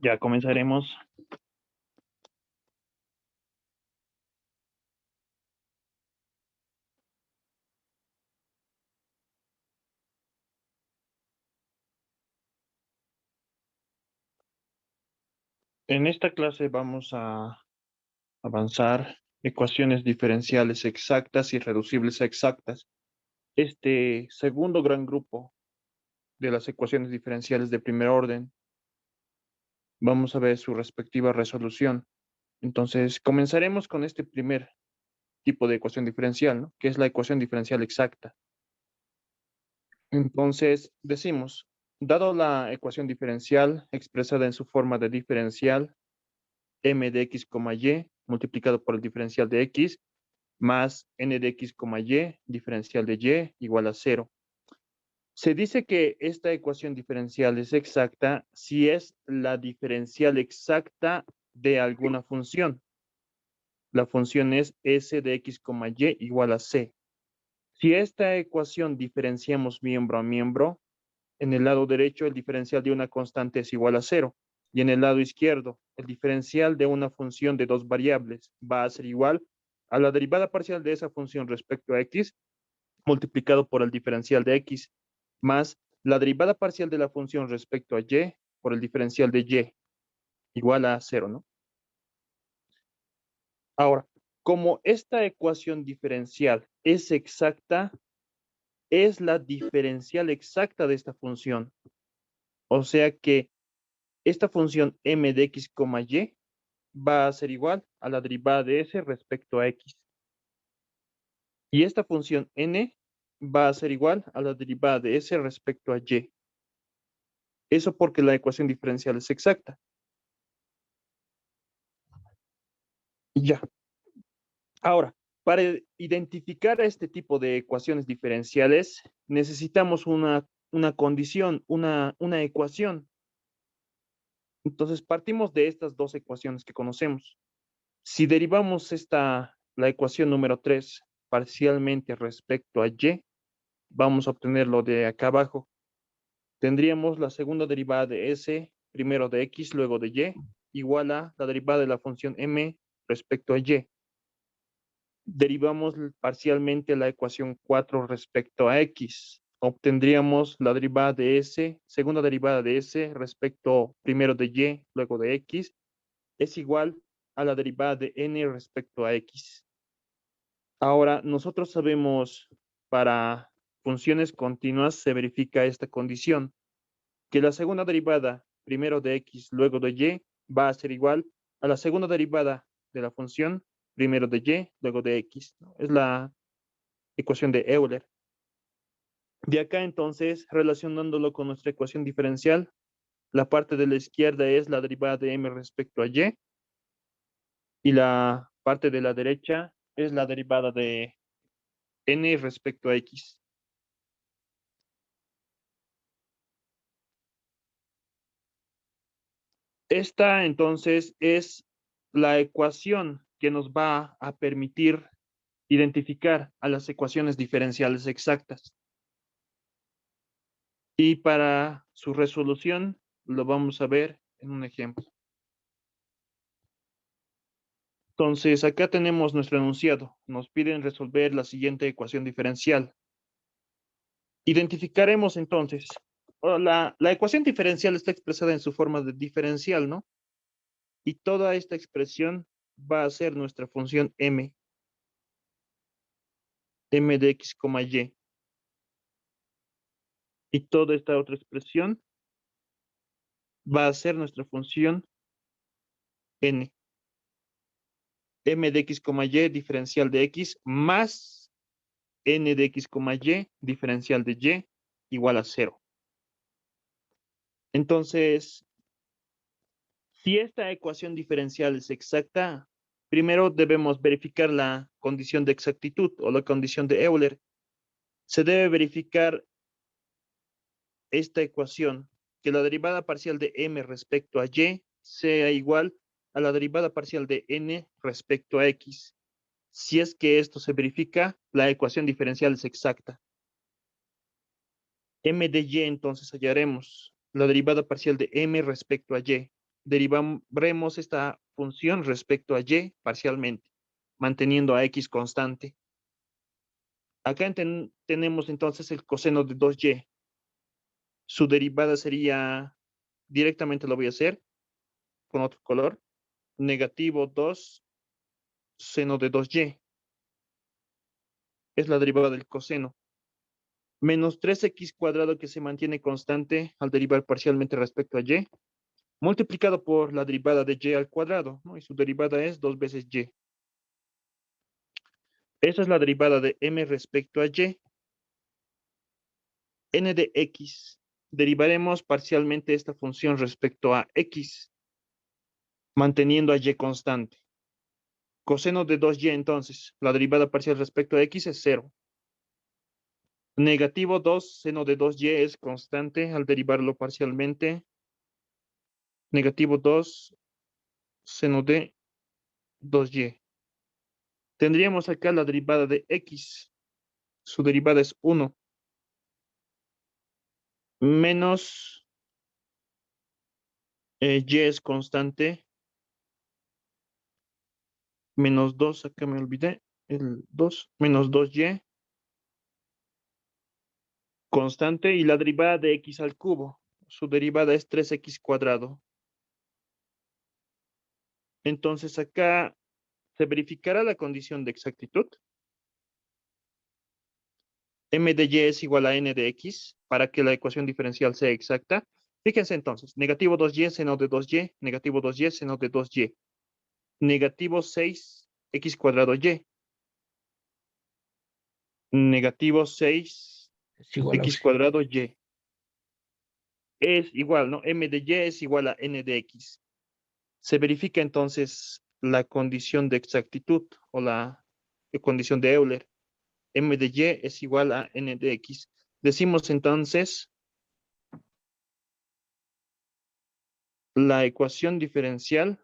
Ya comenzaremos. En esta clase vamos a avanzar ecuaciones diferenciales exactas y reducibles a exactas. Este segundo gran grupo de las ecuaciones diferenciales de primer orden, vamos a ver su respectiva resolución. Entonces, comenzaremos con este primer tipo de ecuación diferencial, ¿no? Que es la ecuación diferencial exacta. Entonces, decimos, dado la ecuación diferencial expresada en su forma de diferencial, m de x, y multiplicado por el diferencial de x, más n de x, y, diferencial de y, igual a 0. Se dice que esta ecuación diferencial es exacta si es la diferencial exacta de alguna función. La función es s de x, y igual a c. Si esta ecuación diferenciamos miembro a miembro, en el lado derecho el diferencial de una constante es igual a 0 y en el lado izquierdo el diferencial de una función de dos variables va a ser igual a la derivada parcial de esa función respecto a x multiplicado por el diferencial de x más la derivada parcial de la función respecto a y por el diferencial de y igual a 0, ¿no? Ahora, como esta ecuación diferencial es exacta, es la diferencial exacta de esta función. O sea que esta función m de x, y va a ser igual a la derivada de s respecto a x. Y esta función n va a ser igual a la derivada de s respecto a y. Eso porque la ecuación diferencial es exacta. Ya. Ahora, para identificar este tipo de ecuaciones diferenciales, necesitamos una condición, una ecuación. Entonces, partimos de estas dos ecuaciones que conocemos. Si derivamos la ecuación número 3 parcialmente respecto a y, vamos a obtener lo de acá abajo. Tendríamos la segunda derivada de s, primero de x, luego de y, igual a la derivada de la función m respecto a y. Derivamos parcialmente la ecuación 4 respecto a x. Obtendríamos la derivada de s, segunda derivada de s respecto primero de y, luego de x, es igual a la derivada de n respecto a x. Ahora, nosotros sabemos para funciones continuas se verifica esta condición, que la segunda derivada primero de x, luego de y, va a ser igual a la segunda derivada de la función primero de y, luego de x, ¿no? Es la ecuación de Euler. De acá entonces, relacionándolo con nuestra ecuación diferencial, la parte de la izquierda es la derivada de m respecto a y la parte de la derecha es la derivada de n respecto a x. Esta entonces es la ecuación que nos va a permitir identificar a las ecuaciones diferenciales exactas. Y para su resolución lo vamos a ver en un ejemplo. Entonces, acá tenemos nuestro enunciado. Nos piden resolver la siguiente ecuación diferencial. Identificaremos entonces, la ecuación diferencial está expresada en su forma de diferencial, ¿no? Y toda esta expresión va a ser nuestra función m de x, y. Y toda esta otra expresión va a ser nuestra función n. M de x, y diferencial de x más n de x, y diferencial de y igual a 0. Entonces, si esta ecuación diferencial es exacta, primero debemos verificar la condición de exactitud o la condición de Euler. Se debe verificar esta ecuación, que la derivada parcial de m respecto a y sea igual a la derivada parcial de n respecto a x. Si es que esto se verifica, la ecuación diferencial es exacta. M de y, entonces hallaremos la derivada parcial de m respecto a y. derivaremos esta función respecto a y parcialmente, manteniendo a x constante. Acá tenemos entonces el coseno de 2y. Su derivada sería, directamente lo voy a hacer con otro color, negativo 2 seno de 2y. Es la derivada del coseno. Menos 3x cuadrado que se mantiene constante al derivar parcialmente respecto a y, multiplicado por la derivada de y al cuadrado, ¿no? Y su derivada es 2 veces y. Esa es la derivada de m respecto a y. N de x. Derivaremos parcialmente esta función respecto a x, manteniendo a y constante. Coseno de 2y, entonces, la derivada parcial respecto a x es 0. Negativo 2 seno de 2y es constante al derivarlo parcialmente. Negativo 2 seno de 2y. Tendríamos acá la derivada de x. Su derivada es 1. Menos y es constante. Menos 2, acá me olvidé. El 2, menos 2y. Constante y la derivada de x al cubo. Su derivada es 3x cuadrado. Entonces acá se verificará la condición de exactitud. M de y es igual a n de x para que la ecuación diferencial sea exacta. Fíjense entonces, negativo 2y seno de 2y, negativo 2y seno de 2y, negativo 6x cuadrado y, negativo 6x Es igual a 0. cuadrado y. Es igual, ¿no? M de y es igual a n de x. Se verifica entonces la condición de exactitud o la condición de Euler. M de y es igual a n de x. Decimos entonces la ecuación diferencial,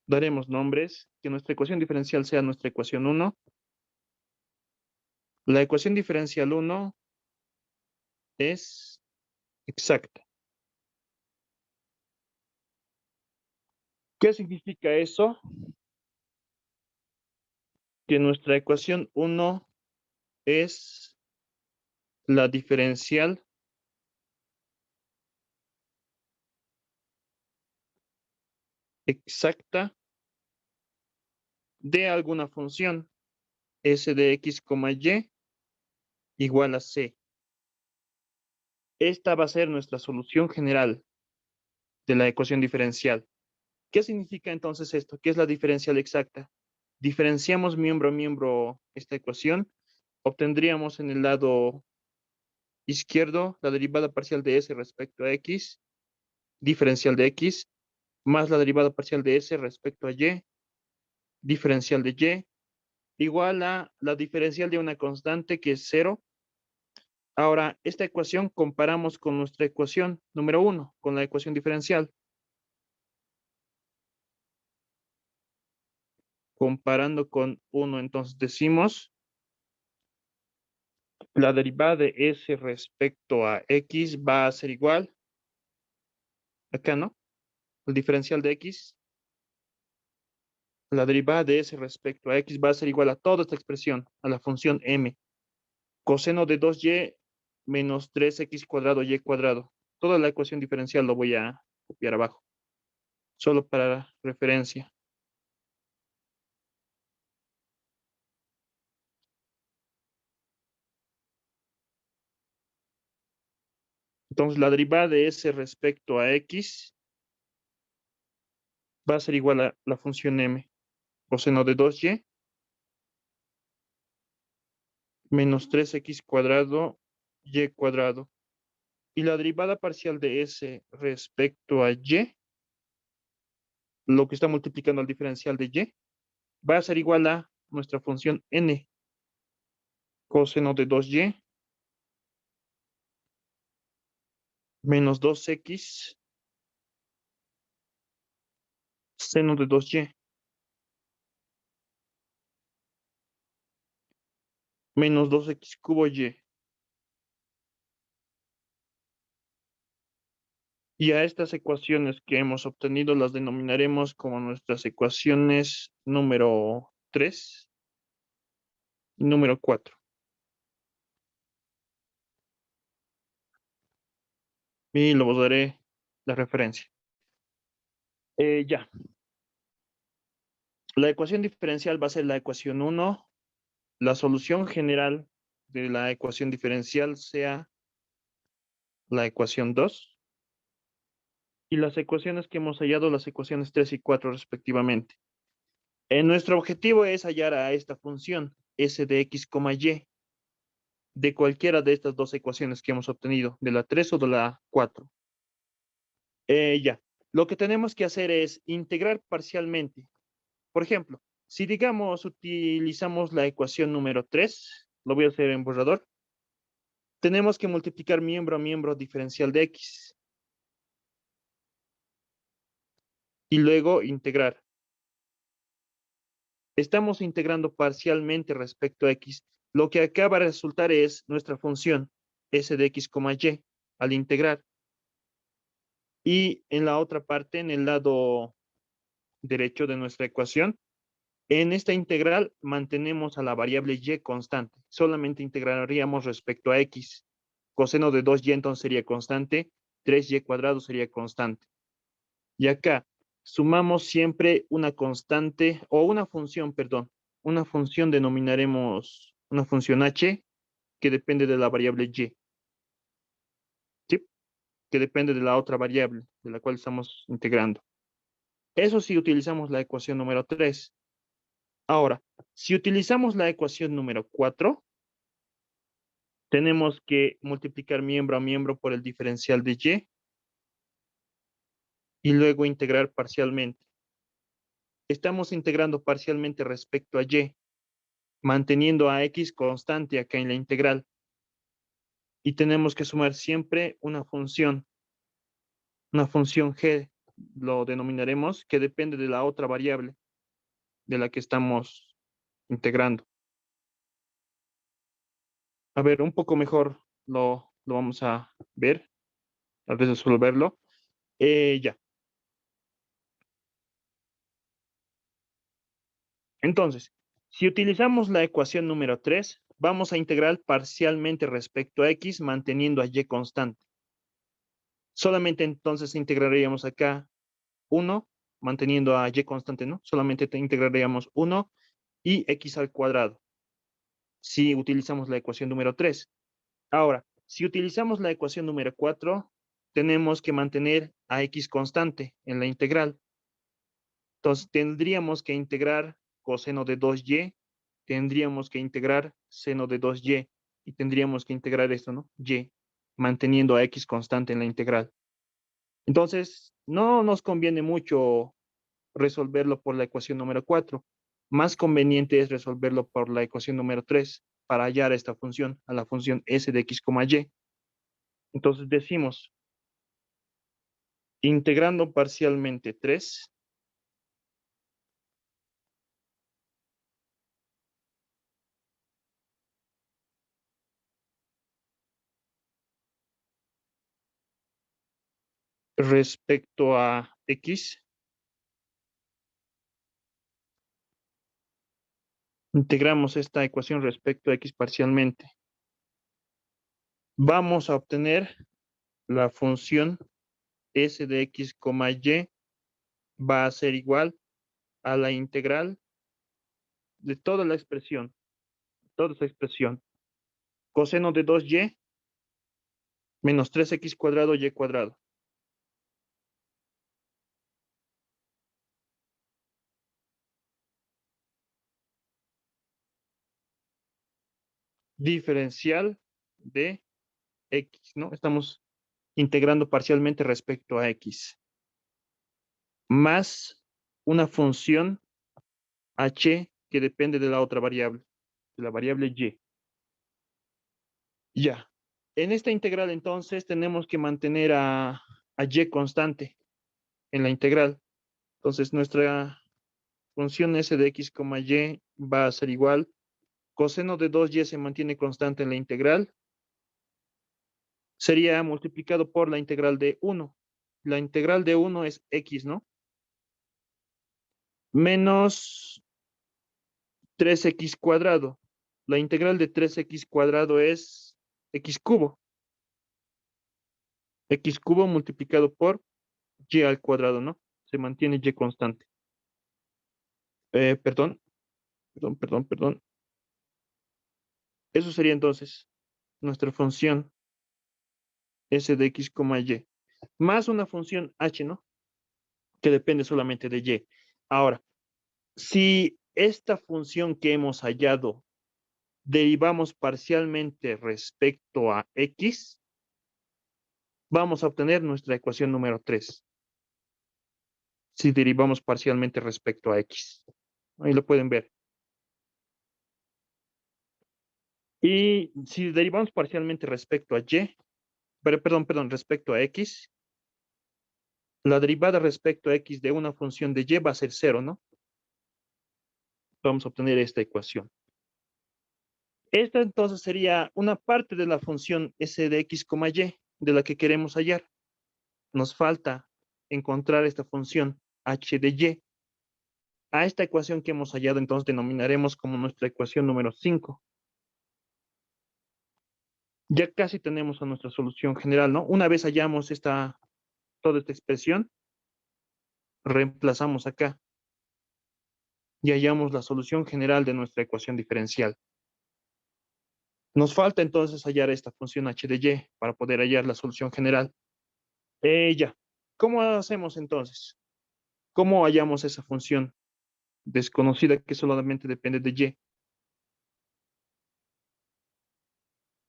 daremos nombres, que nuestra ecuación diferencial sea nuestra ecuación 1. La ecuación diferencial 1 es exacta. ¿Qué significa eso? Que nuestra ecuación 1 es la diferencial exacta de alguna función s de x, y igual a c. Esta va a ser nuestra solución general de la ecuación diferencial. ¿Qué significa entonces esto? ¿Qué es la diferencial exacta? Diferenciamos miembro a miembro esta ecuación, obtendríamos en el lado izquierdo la derivada parcial de s respecto a x, diferencial de x, más la derivada parcial de s respecto a y, diferencial de y, igual a la diferencial de una constante que es 0. Ahora, esta ecuación comparamos con nuestra ecuación número 1, con la ecuación diferencial. Comparando con 1, entonces decimos la derivada de s respecto a x va a ser igual, acá no, el diferencial de x, la derivada de s respecto a x va a ser igual a toda esta expresión, a la función m, coseno de 2y menos 3x cuadrado y cuadrado. Toda la ecuación diferencial lo voy a copiar abajo, solo para referencia. Entonces, la derivada de s respecto a x va a ser igual a la función m, coseno de 2y menos 3x cuadrado y cuadrado. Y la derivada parcial de s respecto a y, lo que está multiplicando al diferencial de y, va a ser igual a nuestra función n, coseno de 2y menos 2x seno de 2y menos 2x cubo y. Y a estas ecuaciones que hemos obtenido las denominaremos como nuestras ecuaciones número 3 y número 4. Y luego daré la referencia. Ya. La ecuación diferencial va a ser la ecuación 1. La solución general de la ecuación diferencial sea la ecuación 2. Y las ecuaciones que hemos hallado, las ecuaciones 3 y 4 respectivamente. Nuestro objetivo es hallar a esta función, s de x, y, de cualquiera de estas dos ecuaciones que hemos obtenido, de la 3 o de la 4. Ya. Lo que tenemos que hacer es integrar parcialmente. Por ejemplo, si digamos utilizamos la ecuación número 3, lo voy a hacer en borrador, tenemos que multiplicar miembro a miembro diferencial de x. Y luego integrar. Estamos integrando parcialmente respecto a x. Lo que acaba de resultar es nuestra función s de x, y al integrar. Y en la otra parte, en el lado derecho de nuestra ecuación, en esta integral mantenemos a la variable y constante. Solamente integraríamos respecto a x. Coseno de 2y entonces sería constante, 3y cuadrado sería constante. Y acá sumamos siempre una constante o una función, perdón. Una función denominaremos una función h que depende de la variable y. ¿Sí? Que depende de la otra variable de la cual estamos integrando. Eso si utilizamos la ecuación número 3. Ahora, si utilizamos la ecuación número 4, tenemos que multiplicar miembro a miembro por el diferencial de y luego integrar parcialmente. Estamos integrando parcialmente respecto a y, manteniendo a x constante acá en la integral. Y tenemos que sumar siempre una función g, lo denominaremos, que depende de la otra variable de la que estamos integrando. A ver, un poco mejor lo vamos a ver, a veces resolverlo. Ya. Entonces, si utilizamos la ecuación número 3, vamos a integrar parcialmente respecto a x, manteniendo a y constante. Solamente entonces integraríamos acá 1, manteniendo a y constante, ¿no? Solamente integraríamos 1 y x al cuadrado, si utilizamos la ecuación número 3. Ahora, si utilizamos la ecuación número 4, tenemos que mantener a x constante en la integral. Entonces, tendríamos que integrar coseno de 2y, tendríamos que integrar seno de 2y, y tendríamos que integrar esto, ¿no? Y, manteniendo a x constante en la integral. Entonces, no nos conviene mucho resolverlo por la ecuación número 4. Más conveniente es resolverlo por la ecuación número 3 para hallar esta función, a la función s de x, y. Entonces decimos, integrando parcialmente 3 respecto a x, integramos esta ecuación respecto a x parcialmente. Vamos a obtener la función s de x, y va a ser igual a la integral de toda la expresión, toda esa expresión. Coseno de 2y menos 3x cuadrado y cuadrado. Diferencial de x, ¿no? Estamos integrando parcialmente respecto a x. Más una función h que depende de la otra variable, de la variable y. Ya. En esta integral entonces tenemos que mantener a y constante en la integral. Entonces nuestra función s de x, y va a ser igual. Coseno de 2y se mantiene constante en la integral. Sería multiplicado por la integral de 1. la integral de 1 es x, ¿no? Menos 3x cuadrado. La integral de 3x cuadrado es x cubo. X cubo multiplicado por y al cuadrado, ¿no? Se mantiene y constante. Perdón, perdón. Eso sería entonces nuestra función s de x, y. Más una función h, ¿no? Que depende solamente de y. Ahora, si esta función que hemos hallado derivamos parcialmente respecto a x, vamos a obtener nuestra ecuación número 3. Si derivamos parcialmente respecto a x. Ahí lo pueden ver. Y si derivamos parcialmente respecto a y, perdón, respecto a x, la derivada respecto a x de una función de y va a ser 0, ¿no? Vamos a obtener esta ecuación. Esta entonces sería una parte de la función s de x, y de la que queremos hallar. Nos falta encontrar esta función h de y. A esta ecuación que hemos hallado entonces denominaremos como nuestra ecuación número 5. Ya casi tenemos a nuestra solución general, ¿no? Una vez hallamos toda esta expresión, reemplazamos acá y hallamos la solución general de nuestra ecuación diferencial. Nos falta entonces hallar esta función h de y para poder hallar la solución general. Ya. ¿Cómo hacemos entonces? ¿Cómo hallamos esa función desconocida que solamente depende de y?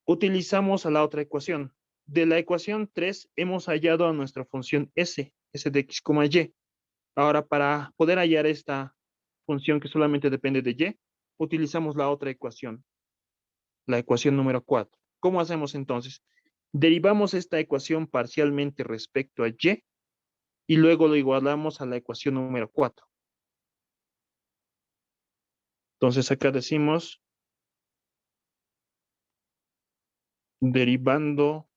Utilizamos a la otra ecuación. De la ecuación 3 hemos hallado a nuestra función s de x, y. Ahora, para poder hallar esta función que solamente depende de y, utilizamos la otra ecuación, la ecuación número 4. ¿Cómo hacemos entonces? Derivamos esta ecuación parcialmente respecto a y luego lo igualamos a la ecuación número 4. Entonces acá decimos derivando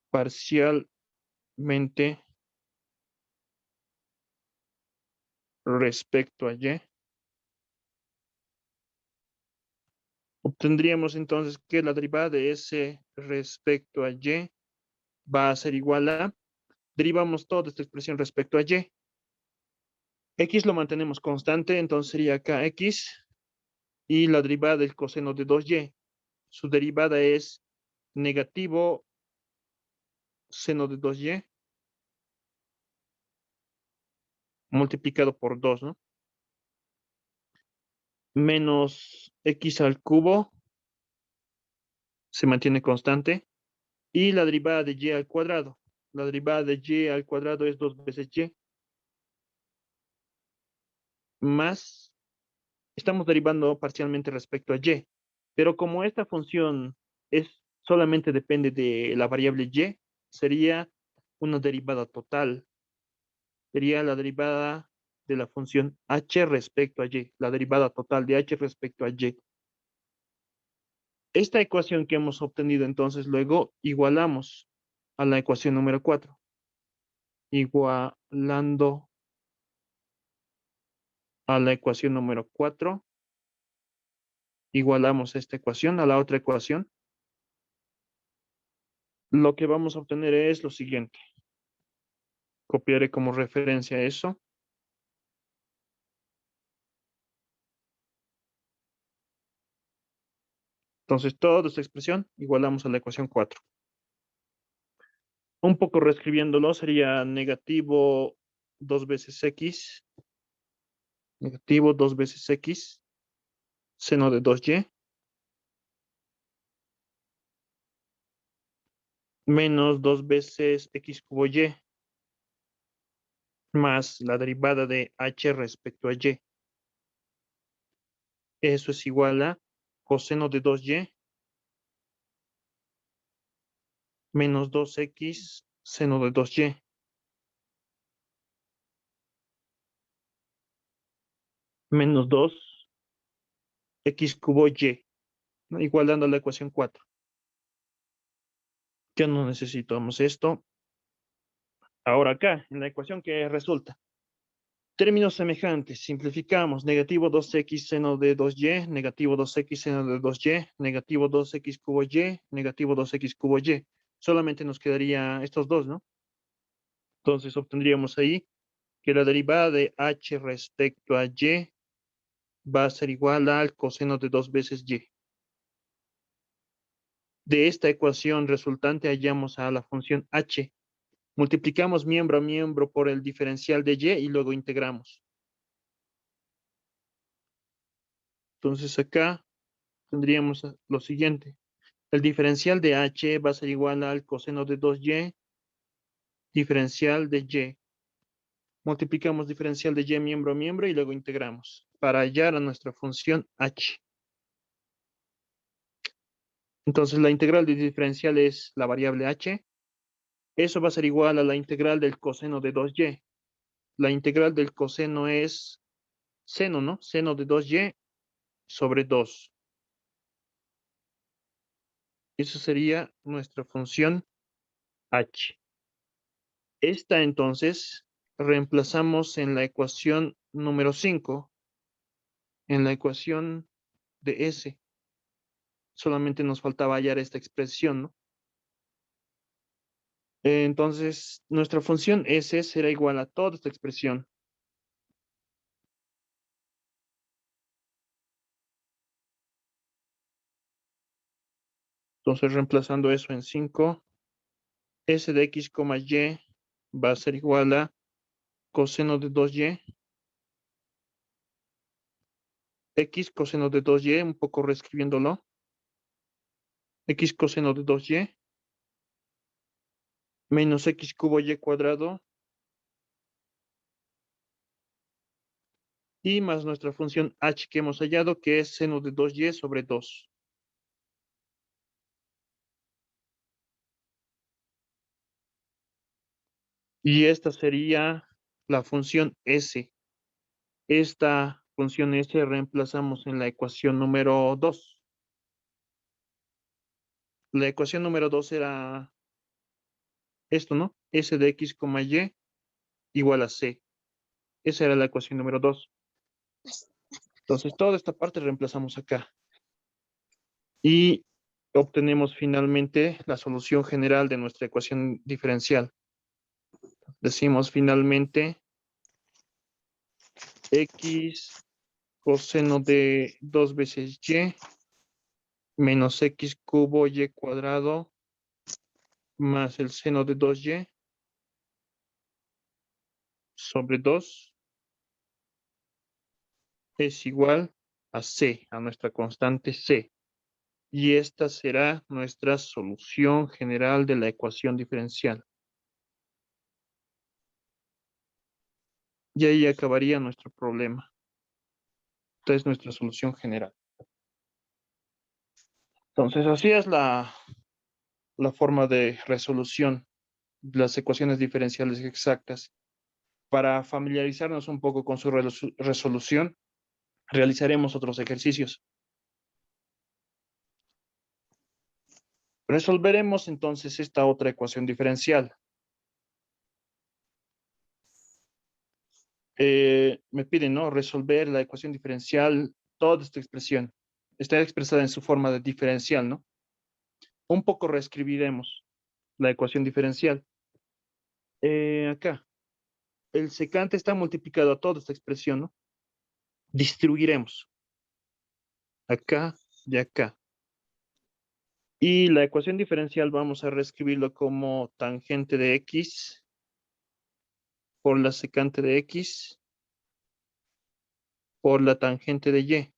parcialmente respecto a y. Obtendríamos entonces que la derivada de s respecto a y va a ser igual a, derivamos toda esta expresión respecto a y. X lo mantenemos constante, entonces sería acá x y la derivada del coseno de 2y. Su derivada es negativo seno de 2y multiplicado por 2, ¿no? Menos x al cubo se mantiene constante y la derivada de y al cuadrado. La derivada de y al cuadrado es 2 veces y más, estamos derivando parcialmente respecto a y, pero como esta función solamente depende de la variable y, sería una derivada total. Sería la derivada de la función h respecto a y, la derivada total de h respecto a y. Esta ecuación que hemos obtenido entonces luego igualamos a la ecuación número 4. Igualando a la ecuación número 4, igualamos esta ecuación a la otra ecuación. Lo que vamos a obtener es lo siguiente. Copiaré como referencia eso. Entonces, toda esta expresión igualamos a la ecuación 4. Un poco reescribiéndolo sería negativo 2 veces x, negativo 2 veces x, seno de 2y, menos 2 veces x cubo y, más la derivada de h respecto a y. Eso es igual a coseno de 2y menos 2x seno de 2y. Menos 2x cubo y, ¿no? Igualando la ecuación 4. Ya no necesitamos esto. Ahora acá, en la ecuación que resulta. Términos semejantes, simplificamos, negativo 2x seno de 2y, negativo 2x seno de 2y, negativo 2x cubo y, negativo 2x cubo y. Solamente nos quedaría estos dos, ¿no? Entonces obtendríamos ahí que la derivada de h respecto a y va a ser igual al coseno de 2 veces y. De esta ecuación resultante hallamos a la función h. Multiplicamos miembro a miembro por el diferencial de y luego integramos. Entonces acá tendríamos lo siguiente. El diferencial de h va a ser igual al coseno de 2y diferencial de y. Multiplicamos diferencial de y miembro a miembro y luego integramos para hallar a nuestra función h. Entonces la integral de diferencial es la variable h. Eso va a ser igual a la integral del coseno de 2y. La integral del coseno es seno, ¿no? Seno de 2y sobre 2. Eso sería nuestra función h. Esta entonces reemplazamos en la ecuación número 5, en la ecuación de S. Solamente nos faltaba hallar esta expresión, ¿no? Entonces, nuestra función S será igual a toda esta expresión. Entonces, reemplazando eso en 5, S de x, y va a ser igual a coseno de 2y, x coseno de 2y, un poco reescribiéndolo, x coseno de 2y, menos x cubo y cuadrado, y más nuestra función h que hemos hallado, que es seno de 2y sobre 2. Y esta sería la función S. Esta función S reemplazamos en la ecuación número 2. La ecuación número 2 era esto, ¿no? S de x, y igual a C. Esa era la ecuación número 2. Entonces, toda esta parte reemplazamos acá. Y obtenemos finalmente la solución general de nuestra ecuación diferencial. Decimos finalmente x coseno de 2 veces y menos x cubo y cuadrado más el seno de 2y sobre 2 es igual a C, a nuestra constante C. Y esta será nuestra solución general de la ecuación diferencial. Y ahí acabaría nuestro problema. Esta es nuestra solución general. Entonces, así es la forma de resolución de las ecuaciones diferenciales exactas. Para familiarizarnos un poco con su resolución, realizaremos otros ejercicios. Resolveremos entonces esta otra ecuación diferencial. Me piden, ¿no? Resolver la ecuación diferencial, toda esta expresión. Está expresada en su forma de diferencial, ¿no? Un poco reescribiremos la ecuación diferencial. Acá, el secante está multiplicado a toda esta expresión, ¿no? Distribuiremos acá y acá. Y la ecuación diferencial vamos a reescribirlo como tangente de x por la secante de x por la tangente de y.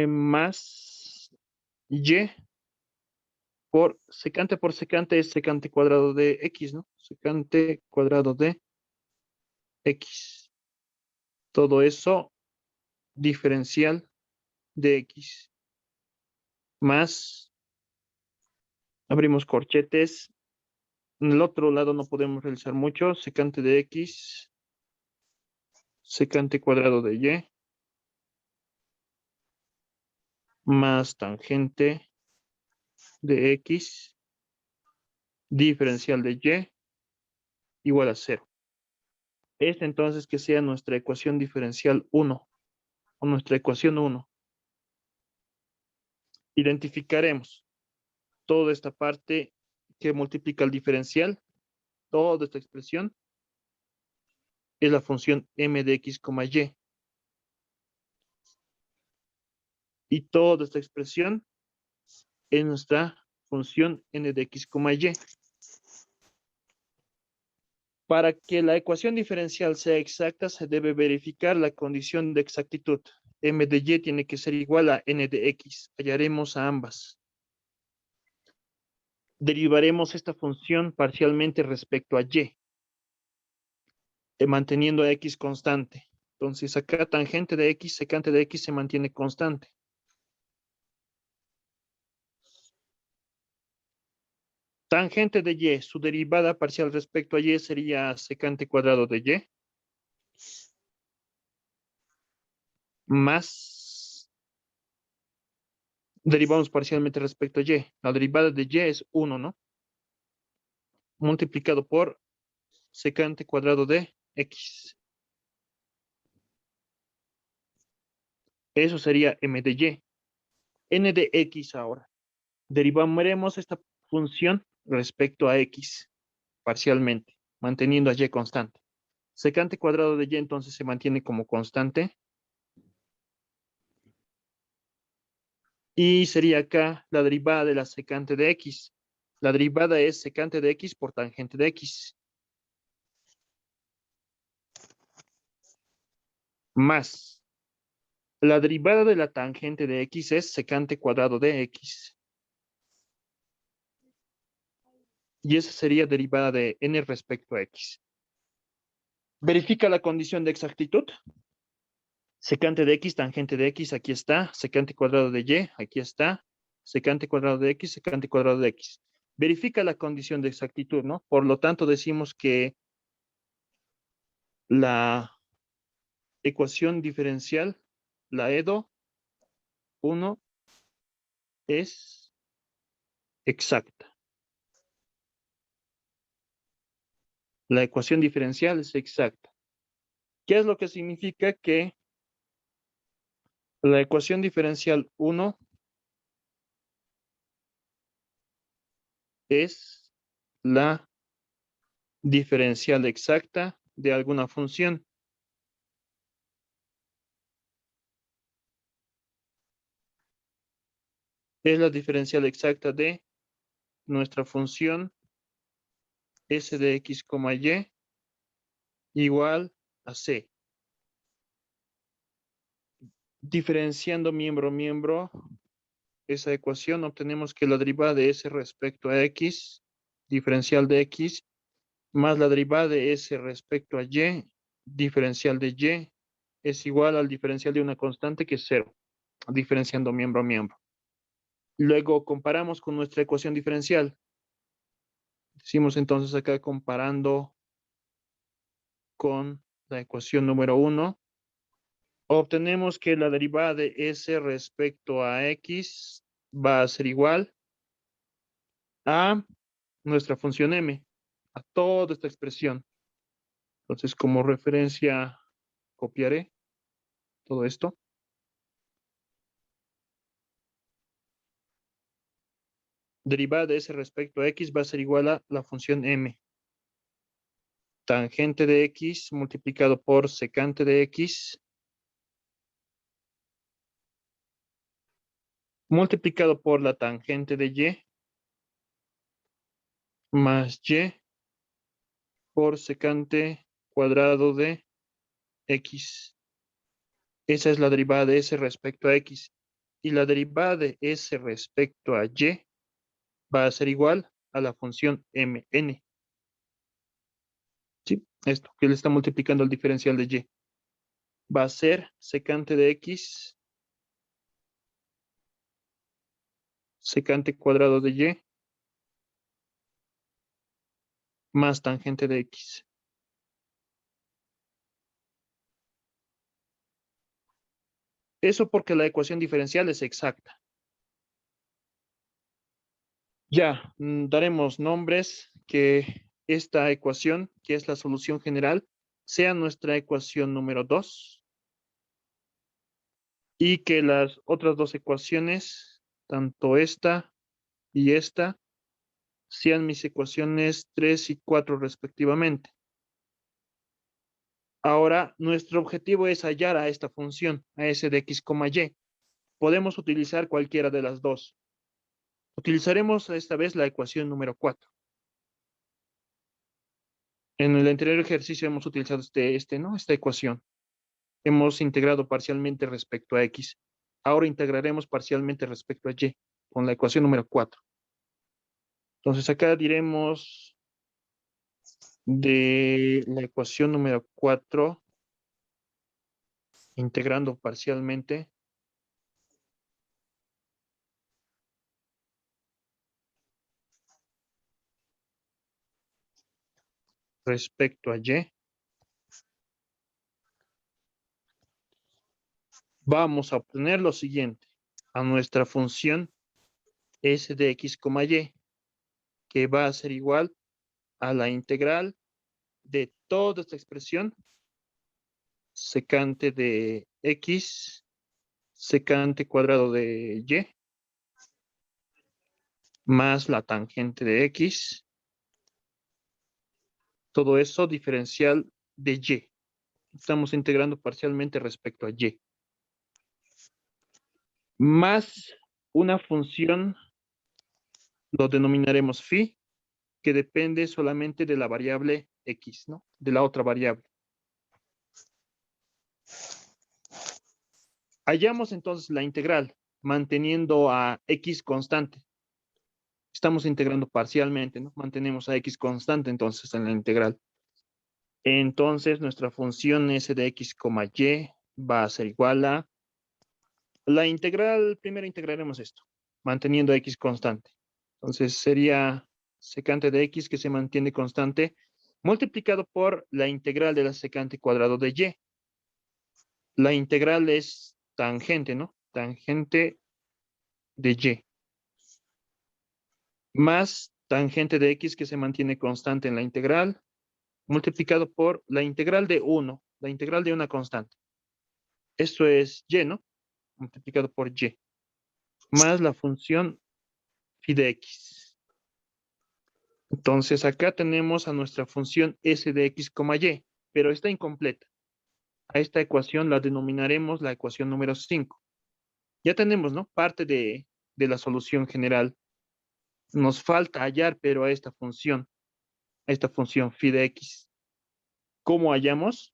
Más y por secante es secante cuadrado de x, ¿no? Secante cuadrado de x. Todo eso diferencial de x. Más, abrimos corchetes. En el otro lado no podemos realizar mucho. Secante de x, secante cuadrado de y. más tangente de X diferencial de Y igual a 0. Esta entonces que sea nuestra ecuación diferencial 1 o nuestra ecuación 1. Identificaremos toda esta parte que multiplica el diferencial, toda esta expresión es la función m de x, y. Y toda esta expresión es nuestra función n de x, y. Para que la ecuación diferencial sea exacta, se debe verificar la condición de exactitud. M de y tiene que ser igual a n de x. Hallaremos a ambas. Derivaremos esta función parcialmente respecto a y, manteniendo a x constante. Entonces, acá tangente de x, secante de x se mantiene constante. Tangente de y, su derivada parcial respecto a y sería secante cuadrado de y, más, derivamos parcialmente respecto a y. La derivada de y es 1, ¿no? Multiplicado por secante cuadrado de x. Eso sería m de y. N de x ahora. Derivaremos esta función respecto a x parcialmente, manteniendo a y constante. Secante cuadrado de y entonces se mantiene como constante. Y sería acá la derivada de la secante de x. La derivada es secante de x por tangente de x. Más. La derivada de la tangente de x es secante cuadrado de x. Y esa sería derivada de n respecto a x. Verifica la condición de exactitud. Secante de x, tangente de x, aquí está. Secante cuadrado de y, aquí está. Secante cuadrado de x, secante cuadrado de x. Verifica la condición de exactitud, ¿no? Por lo tanto, decimos que la ecuación diferencial, la EDO 1, es exacta. La ecuación diferencial es exacta. ¿Qué es lo que significa? Que la ecuación diferencial 1 es la diferencial exacta de alguna función. Es la diferencial exacta de nuestra función s de x, y igual a c. Diferenciando miembro a miembro esa ecuación, obtenemos que la derivada de s respecto a x, diferencial de x, más la derivada de s respecto a y, diferencial de y, es igual al diferencial de una constante que es 0, diferenciando miembro a miembro. Luego comparamos con nuestra ecuación diferencial. Decimos entonces acá comparando con la ecuación número 1, obtenemos que la derivada de s respecto a x va a ser igual a nuestra función m, a toda esta expresión. Entonces, como referencia, copiaré todo esto. Derivada de s respecto a x va a ser igual a la función m. Tangente de x multiplicado por secante de x multiplicado por la tangente de y más y por secante cuadrado de x. Esa es la derivada de s respecto a x. Y la derivada de s respecto a y va a ser igual a la función mn. ¿Sí? Esto, que le está multiplicando el diferencial de y. Va a ser secante de x, secante cuadrado de y, más tangente de x. Eso porque la ecuación diferencial es exacta. Ya, daremos nombres que esta ecuación, que es la solución general, sea nuestra ecuación número 2 y que las otras dos ecuaciones, tanto esta y esta, sean mis ecuaciones 3 y 4 respectivamente. Ahora, nuestro objetivo es hallar a esta función, a s de x, y. Podemos utilizar cualquiera de las dos. Utilizaremos esta vez la ecuación número 4. En el anterior ejercicio hemos utilizado ¿no? Esta ecuación. Hemos integrado parcialmente respecto a x. Ahora integraremos parcialmente respecto a y con la ecuación número 4. Entonces acá diremos de la ecuación número 4, integrando parcialmente respecto a y, vamos a obtener lo siguiente, a nuestra función s de x, y, que va a ser igual a la integral de toda esta expresión secante de x, secante cuadrado de y, más la tangente de x, todo eso diferencial de y. Estamos integrando parcialmente respecto a y. Más una función, lo denominaremos phi, que depende solamente de la variable x, ¿no? De la otra variable. Hallamos entonces la integral, manteniendo a x constante. Estamos integrando parcialmente, ¿no? Mantenemos a x constante entonces en la integral. Entonces nuestra función s de x, y va a ser igual a la integral. Primero integraremos esto, manteniendo a x constante. Entonces sería secante de x, que se mantiene constante, multiplicado por la integral de la secante cuadrado de y. La integral es tangente, ¿no? Tangente de y. Más tangente de x, que se mantiene constante en la integral, multiplicado por la integral de 1, la integral de una constante. Esto es y, ¿no? Multiplicado por y. Más la función phi de x. Entonces acá tenemos a nuestra función s de x, y, pero está incompleta. A esta ecuación la denominaremos la ecuación número 5. Ya tenemos, ¿no? Parte de la solución general. Nos falta hallar, pero a esta función phi de x. ¿Cómo hallamos?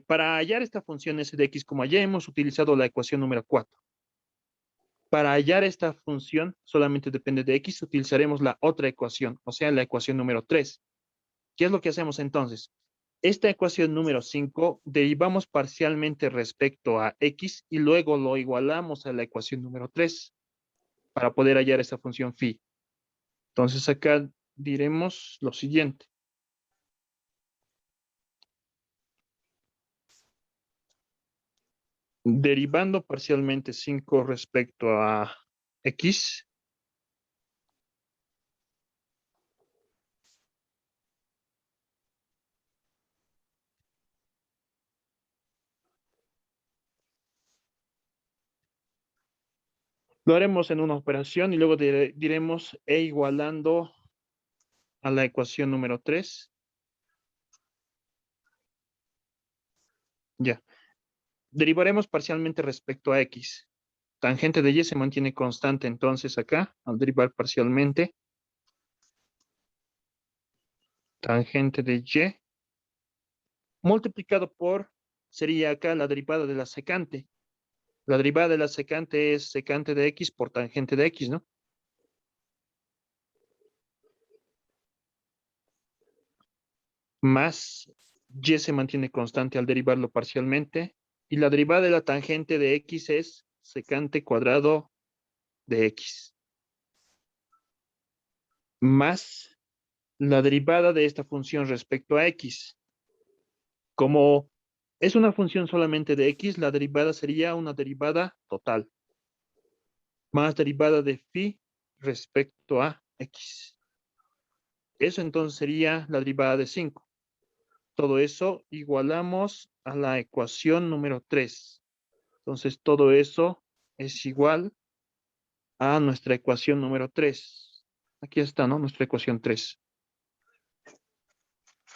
Para hallar esta función s de x, y, hemos utilizado la ecuación número 4. Para hallar esta función, solamente depende de x, utilizaremos la otra ecuación, o sea, la ecuación número 3. ¿Qué es lo que hacemos entonces? Esta ecuación número 5 derivamos parcialmente respecto a x y luego lo igualamos a la ecuación número 3 para poder hallar esta función phi. Entonces acá diremos lo siguiente. Derivando parcialmente 5 respecto a x, lo haremos en una operación y luego diremos e igualando a la ecuación número 3. Ya. Derivaremos parcialmente respecto a x. Tangente de y se mantiene constante, entonces acá, al derivar parcialmente, tangente de y, multiplicado por, sería acá la derivada de la secante. La derivada de la secante es secante de x por tangente de x, ¿no? Más y se mantiene constante al derivarlo parcialmente. Y la derivada de la tangente de x es secante cuadrado de x. Más la derivada de esta función respecto a x. Como es una función solamente de x, la derivada sería una derivada total, más derivada de phi respecto a x. Eso entonces sería la derivada de 5. Todo eso igualamos a la ecuación número 3. Entonces todo eso es igual a nuestra ecuación número 3. Aquí está, ¿no? Nuestra ecuación 3.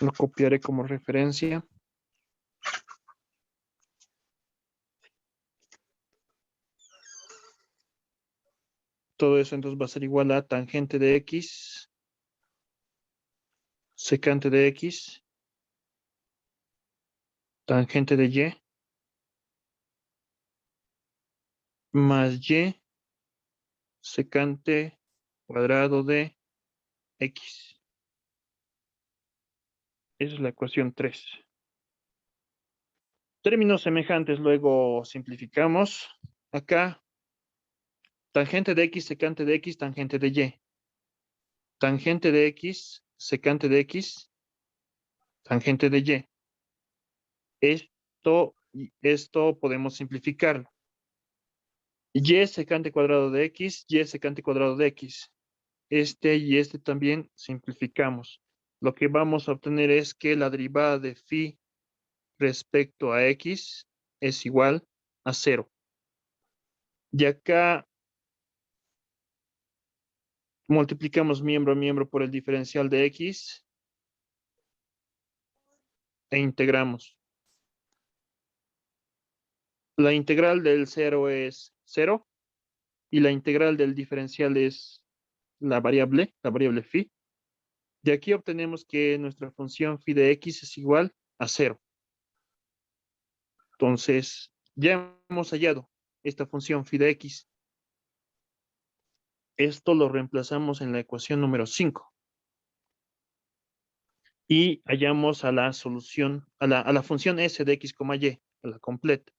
Lo copiaré como referencia. Todo eso entonces va a ser igual a tangente de x, secante de x, tangente de y, más y, secante cuadrado de x. Esa es la ecuación 3. Términos semejantes luego simplificamos. Acá, tangente de x, secante de x, tangente de y. Tangente de x, secante de x, tangente de y. Esto podemos simplificarlo. Y secante cuadrado de x, y secante cuadrado de x. Este y este también simplificamos. Lo que vamos a obtener es que la derivada de phi respecto a x es igual a 0. Y acá multiplicamos miembro a miembro por el diferencial de x e integramos. La integral del 0 es 0 y la integral del diferencial es la variable phi. De aquí obtenemos que nuestra función phi de x es igual a 0. Entonces, ya hemos hallado esta función phi de x. Esto lo reemplazamos en la ecuación número 5. Y hallamos a la solución, a la función s de x, y, a la completa.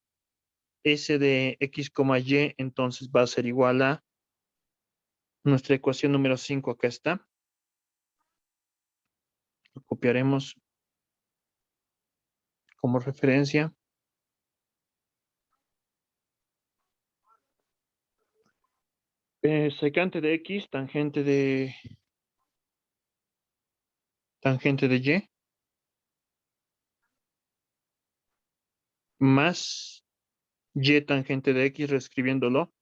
S de x, y, entonces va a ser igual a nuestra ecuación número 5, acá está. Lo copiaremos como referencia. Secante de x, tangente de y, más y tangente de x, reescribiéndolo,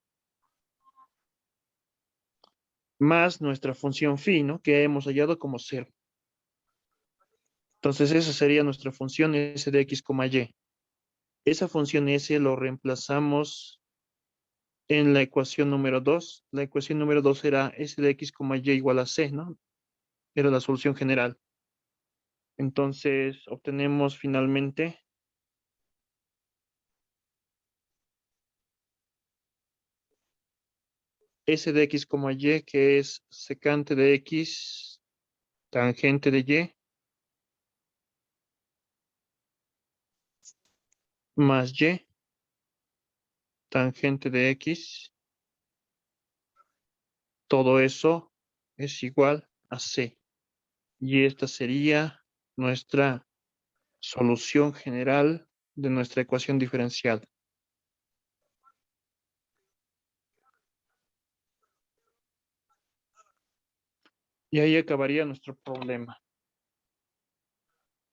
más nuestra función phi, ¿no? Que hemos hallado como 0. Entonces esa sería nuestra función s de x, y. Esa función s lo reemplazamos en la ecuación número 2. La ecuación número 2 era s de x, y igual a c, ¿no? Era la solución general. Entonces obtenemos finalmente s de x, y, que es secante de x, tangente de y, más y, tangente de x. Todo eso es igual a c. Y esta sería nuestra solución general de nuestra ecuación diferencial. Y ahí acabaría nuestro problema.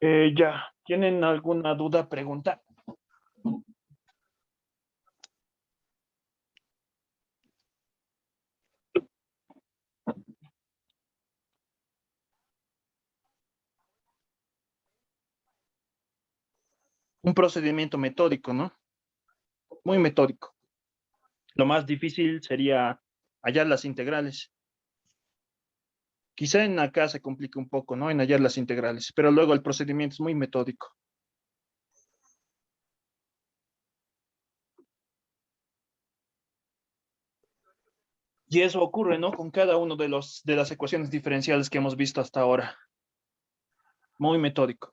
Ya, ¿tienen alguna duda, pregunta? Un procedimiento metódico, ¿no? Muy metódico. Lo más difícil sería hallar las integrales. Quizá en acá se complica un poco, ¿no? En hallar las integrales, pero luego el procedimiento es muy metódico. Y eso ocurre, ¿no? Con cada uno de las ecuaciones diferenciales que hemos visto hasta ahora. Muy metódico.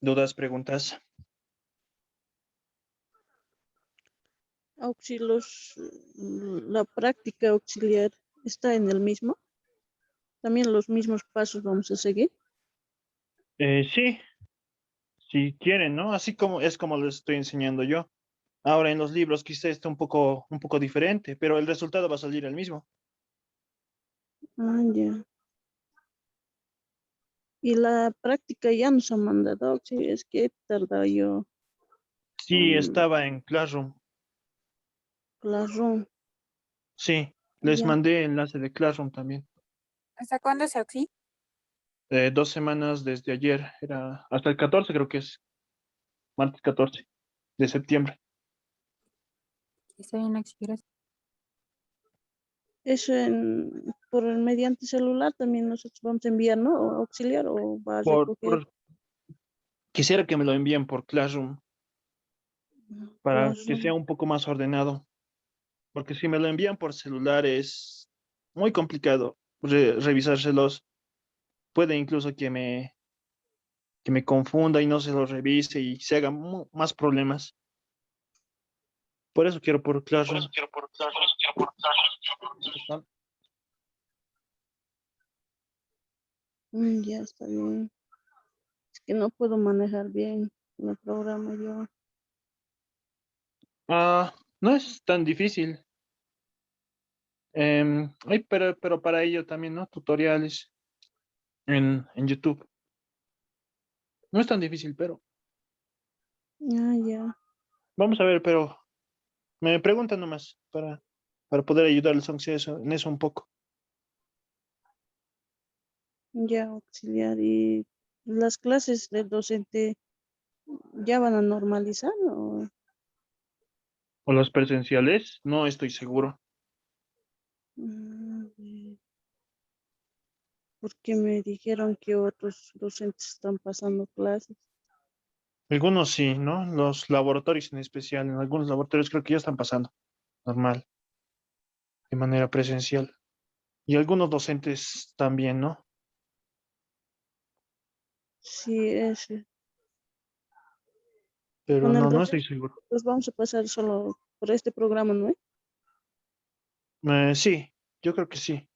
¿Dudas, preguntas? La práctica auxiliar está en el mismo. También los mismos pasos vamos a seguir. Sí, si quieren, ¿no? Así como es como les estoy enseñando yo. Ahora en los libros quizá esté un poco diferente, pero el resultado va a salir el mismo. Ah, ya. Y la práctica ya nos han mandado, sí, es que he tardado yo Sí, con estaba en Classroom. Classroom. Sí, les Ya. mandé enlace de Classroom también. ¿Hasta cuándo, Soxy? 2 semanas desde ayer, era hasta el 14 creo que es, martes 14 de septiembre. Estoy en la expiración. Eso por el mediante celular también nosotros vamos a enviar, ¿no? O auxiliar o va a Por, recoger por, quisiera que me lo envíen por Classroom para que sea Classroom. un poco más ordenado, porque si me lo envían por celular es muy complicado revisárselos. Puede incluso que me confunda y no se lo revise y se hagan más problemas. Por eso quiero por Classroom. Ya está bien. Es que no puedo manejar bien el programa yo. No es tan difícil. Pero para ello también, ¿no? Tutoriales en YouTube. No es tan difícil, pero Ah, ya. vamos a ver, pero me preguntan nomás para poder ayudarles aunque sea en eso un poco. Ya auxiliar. Y las clases del docente ya van a normalizar o O las presenciales, no estoy seguro. Mm, porque me dijeron que otros docentes están pasando clases. Algunos sí, ¿no? Los laboratorios en especial, en algunos laboratorios creo que ya están pasando normal, de manera presencial. Y algunos docentes también, ¿no? Sí, ese. Pero Con el no, no docente, estoy seguro. pues vamos a pasar solo por este programa, ¿no? Sí, yo creo que sí.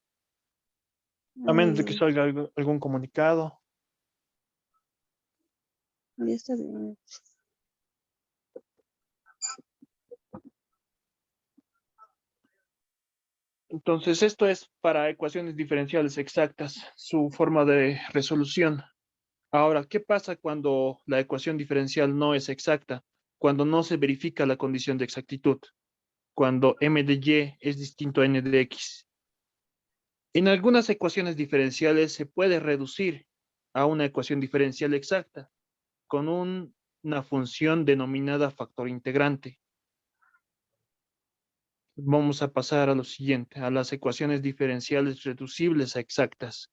A Ah, menos de que ya, salga algún comunicado. ya está bien. Entonces, esto es para ecuaciones diferenciales exactas, su forma de resolución. Ahora, ¿qué pasa cuando la ecuación diferencial no es exacta? Cuando no se verifica la condición de exactitud, cuando m de y es distinto a n de x. En algunas ecuaciones diferenciales se puede reducir a una ecuación diferencial exacta con una función denominada factor integrante. Vamos a pasar a lo siguiente, a las ecuaciones diferenciales reducibles a exactas.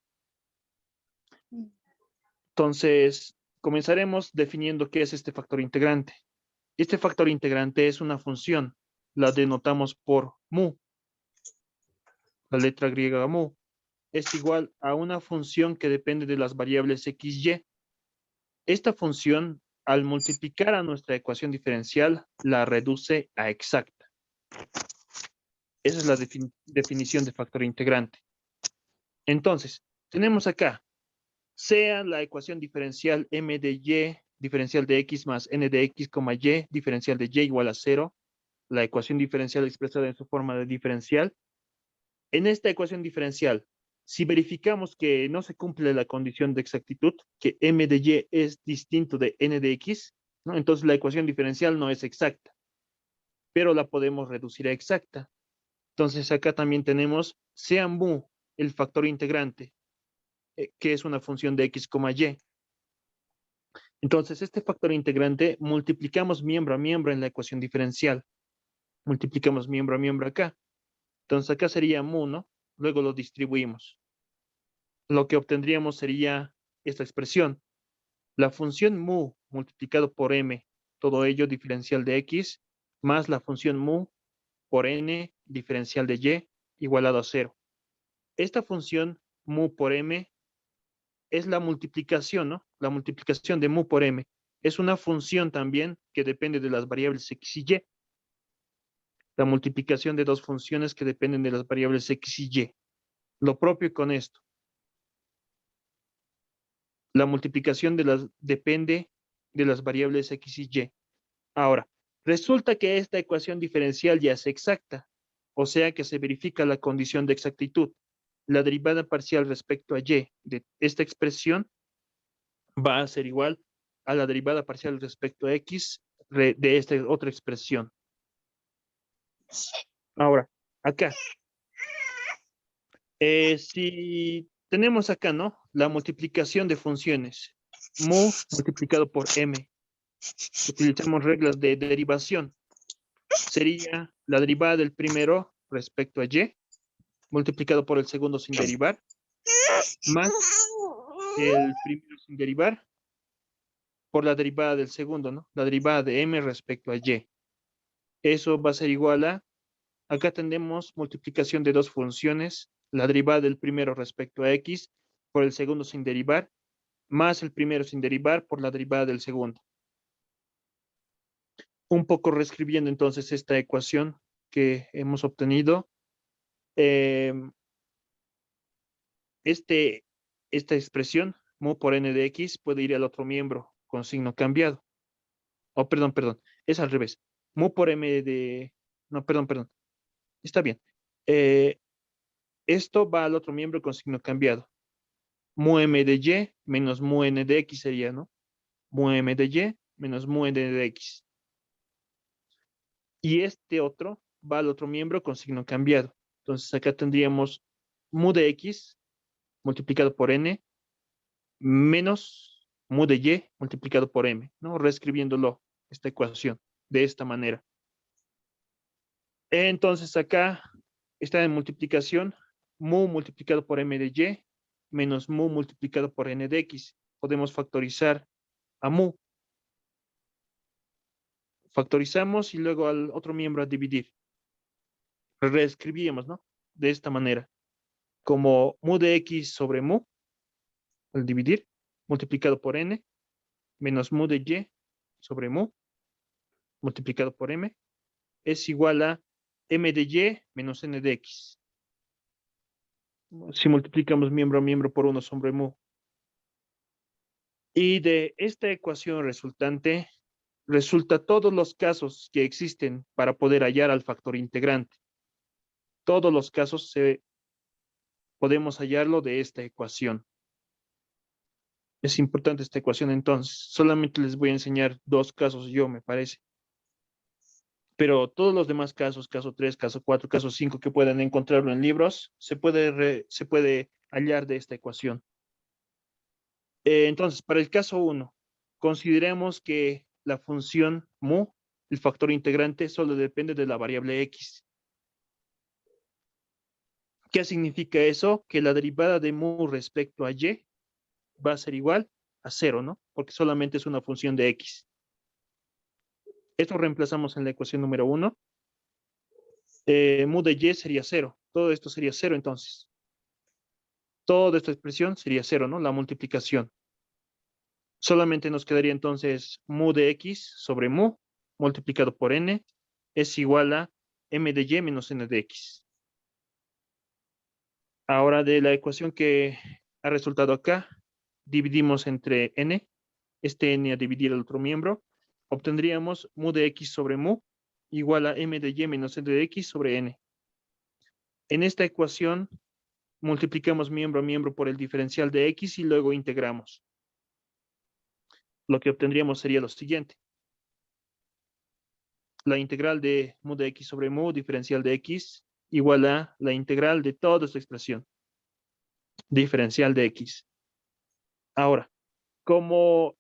Entonces, comenzaremos definiendo qué es este factor integrante. Este factor integrante es una función, la denotamos por mu, la letra griega mu, es igual a una función que depende de las variables x, y. Esta función, al multiplicar a nuestra ecuación diferencial, la reduce a exacta. Esa es la definición de factor integrante. Entonces, tenemos acá, sea la ecuación diferencial m de y, diferencial de x más n de x, y, diferencial de y igual a 0, la ecuación diferencial expresada en su forma de diferencial. En esta ecuación diferencial, si verificamos que no se cumple la condición de exactitud, que m de y es distinto de n de x, ¿no? Entonces la ecuación diferencial no es exacta, pero la podemos reducir a exacta. Entonces acá también tenemos sea mu el factor integrante, que es una función de x, y. Entonces este factor integrante multiplicamos miembro a miembro en la ecuación diferencial. Multiplicamos miembro a miembro acá. Entonces acá sería mu, ¿no? Luego lo distribuimos. Lo que obtendríamos sería esta expresión. La función mu multiplicado por m, todo ello diferencial de x, más la función mu por n diferencial de y igualado a 0. Esta función mu por m es la multiplicación, ¿no? La multiplicación de mu por m. Es una función también que depende de las variables x y y. La multiplicación de dos funciones que dependen de las variables x y y. Lo propio con esto. La multiplicación depende de las variables x y y. Ahora, resulta que esta ecuación diferencial ya es exacta, o sea que se verifica la condición de exactitud. La derivada parcial respecto a y de esta expresión va a ser igual a la derivada parcial respecto a x de esta otra expresión. Ahora, acá, si tenemos acá, ¿no? La multiplicación de funciones, mu multiplicado por m. Utilizamos reglas de derivación. Sería la derivada del primero respecto a y, multiplicado por el segundo sin derivar, más el primero sin derivar, por la derivada del segundo, ¿no? La derivada de m respecto a y. Eso va a ser igual a, acá tenemos multiplicación de dos funciones, la derivada del primero respecto a x, por el segundo sin derivar, más el primero sin derivar por la derivada del segundo. Un poco reescribiendo entonces esta ecuación que hemos obtenido. Esta expresión, mu por n de x, puede ir al otro miembro con signo cambiado. Oh, perdón, es al revés. Mu por m de... No, perdón. Está bien. Esto va al otro miembro con signo cambiado. Mu m de y menos mu n de x sería, ¿no? Mu m de y menos mu n de x. Y este otro va al otro miembro con signo cambiado. Entonces acá tendríamos mu de x multiplicado por n menos mu de y multiplicado por m, ¿no? Reescribiéndolo, esta ecuación, de esta manera. Entonces acá está en multiplicación, mu multiplicado por m de y menos mu multiplicado por n de x. Podemos factorizar a mu. Factorizamos y luego al otro miembro a dividir. Reescribíamos, ¿no? De esta manera. Como mu de x sobre mu, al dividir, multiplicado por n, menos mu de y sobre mu, multiplicado por m, es igual a m de y menos n de x. Si multiplicamos miembro a miembro por 1 sobre mu. Y de esta ecuación resultante, resulta todos los casos que existen para poder hallar al factor integrante. Todos los casos podemos hallarlo de esta ecuación. Es importante esta ecuación entonces. Solamente les voy a enseñar dos casos yo, me parece. Pero todos los demás casos, caso 3, caso 4, caso 5, que puedan encontrarlo en libros, se puede hallar de esta ecuación. Entonces, para el caso 1, consideremos que la función mu, el factor integrante, solo depende de la variable x. ¿Qué significa eso? Que la derivada de mu respecto a y va a ser igual a 0, ¿no? Porque solamente es una función de x. Esto reemplazamos en la ecuación número 1. Mu de y sería 0. Todo esto sería 0 entonces. Toda esta expresión sería 0, ¿no? La multiplicación. Solamente nos quedaría entonces mu de x sobre mu multiplicado por n es igual a m de y menos n de x. Ahora de la ecuación que ha resultado acá, dividimos entre n, este n a dividir el otro miembro, obtendríamos mu de x sobre mu igual a m de y menos n de x sobre n. En esta ecuación multiplicamos miembro a miembro por el diferencial de x y luego integramos. Lo que obtendríamos sería lo siguiente. La integral de mu de x sobre mu, diferencial de x, igual a la integral de toda esta expresión, diferencial de x. Ahora, como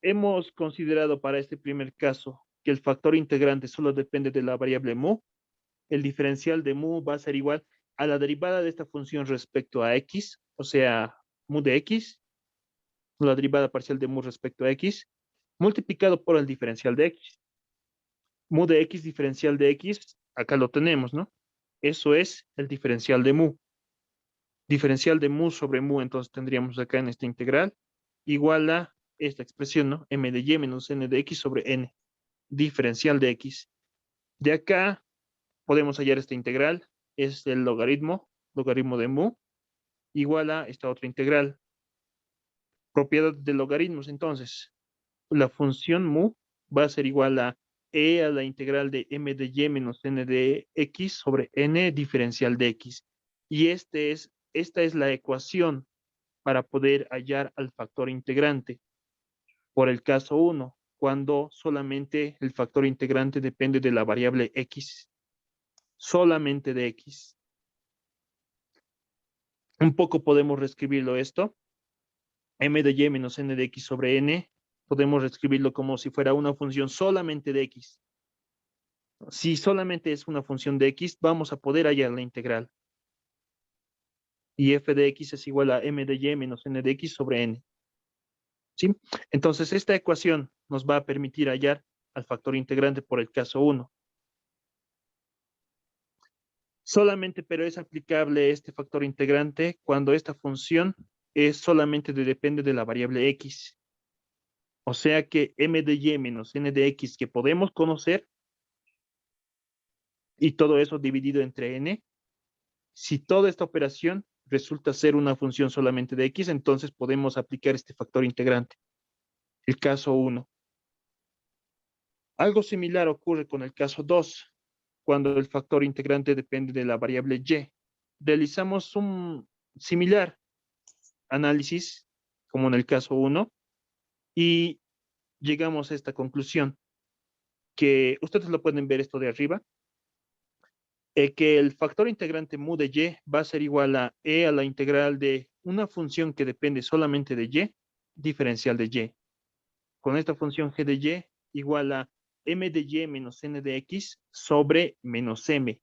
hemos considerado para este primer caso que el factor integrante solo depende de la variable mu, el diferencial de mu va a ser igual a la derivada de esta función respecto a x, o sea, mu de x, la derivada parcial de mu respecto a x, multiplicado por el diferencial de x. Mu de x diferencial de x, acá lo tenemos, ¿no? Eso es el diferencial de mu. Diferencial de mu sobre mu, entonces tendríamos acá en esta integral, igual a esta expresión, ¿no? M de y menos n de x sobre n. Diferencial de x. De acá podemos hallar esta integral, es el logaritmo de mu, igual a esta otra integral. Propiedad de logaritmos, entonces. La función mu va a ser igual a e a la integral de m de y menos n de x sobre n diferencial de x. Y esta es la ecuación para poder hallar al factor integrante. Por el caso 1, cuando solamente el factor integrante depende de la variable x, solamente de x. Un poco podemos reescribirlo esto. M de y menos n de x sobre n, podemos reescribirlo como si fuera una función solamente de x. Si solamente es una función de x, vamos a poder hallar la integral. Y f de x es igual a m de y menos n de x sobre n. ¿Sí? Entonces, esta ecuación nos va a permitir hallar al factor integrante por el caso 1. Solamente, pero es aplicable este factor integrante cuando esta función es solamente depende de la variable x. O sea que m de y menos n de x que podemos conocer y todo eso dividido entre n, si toda esta operación resulta ser una función solamente de x, entonces podemos aplicar este factor integrante. El caso 1. Algo similar ocurre con el caso 2, cuando el factor integrante depende de la variable y. Realizamos un similar análisis, como en el caso 1, y llegamos a esta conclusión, que ustedes lo pueden ver esto de arriba, que el factor integrante mu de y va a ser igual a e a la integral de una función que depende solamente de y, diferencial de y. Con esta función g de y igual a m de y menos n de x sobre menos m.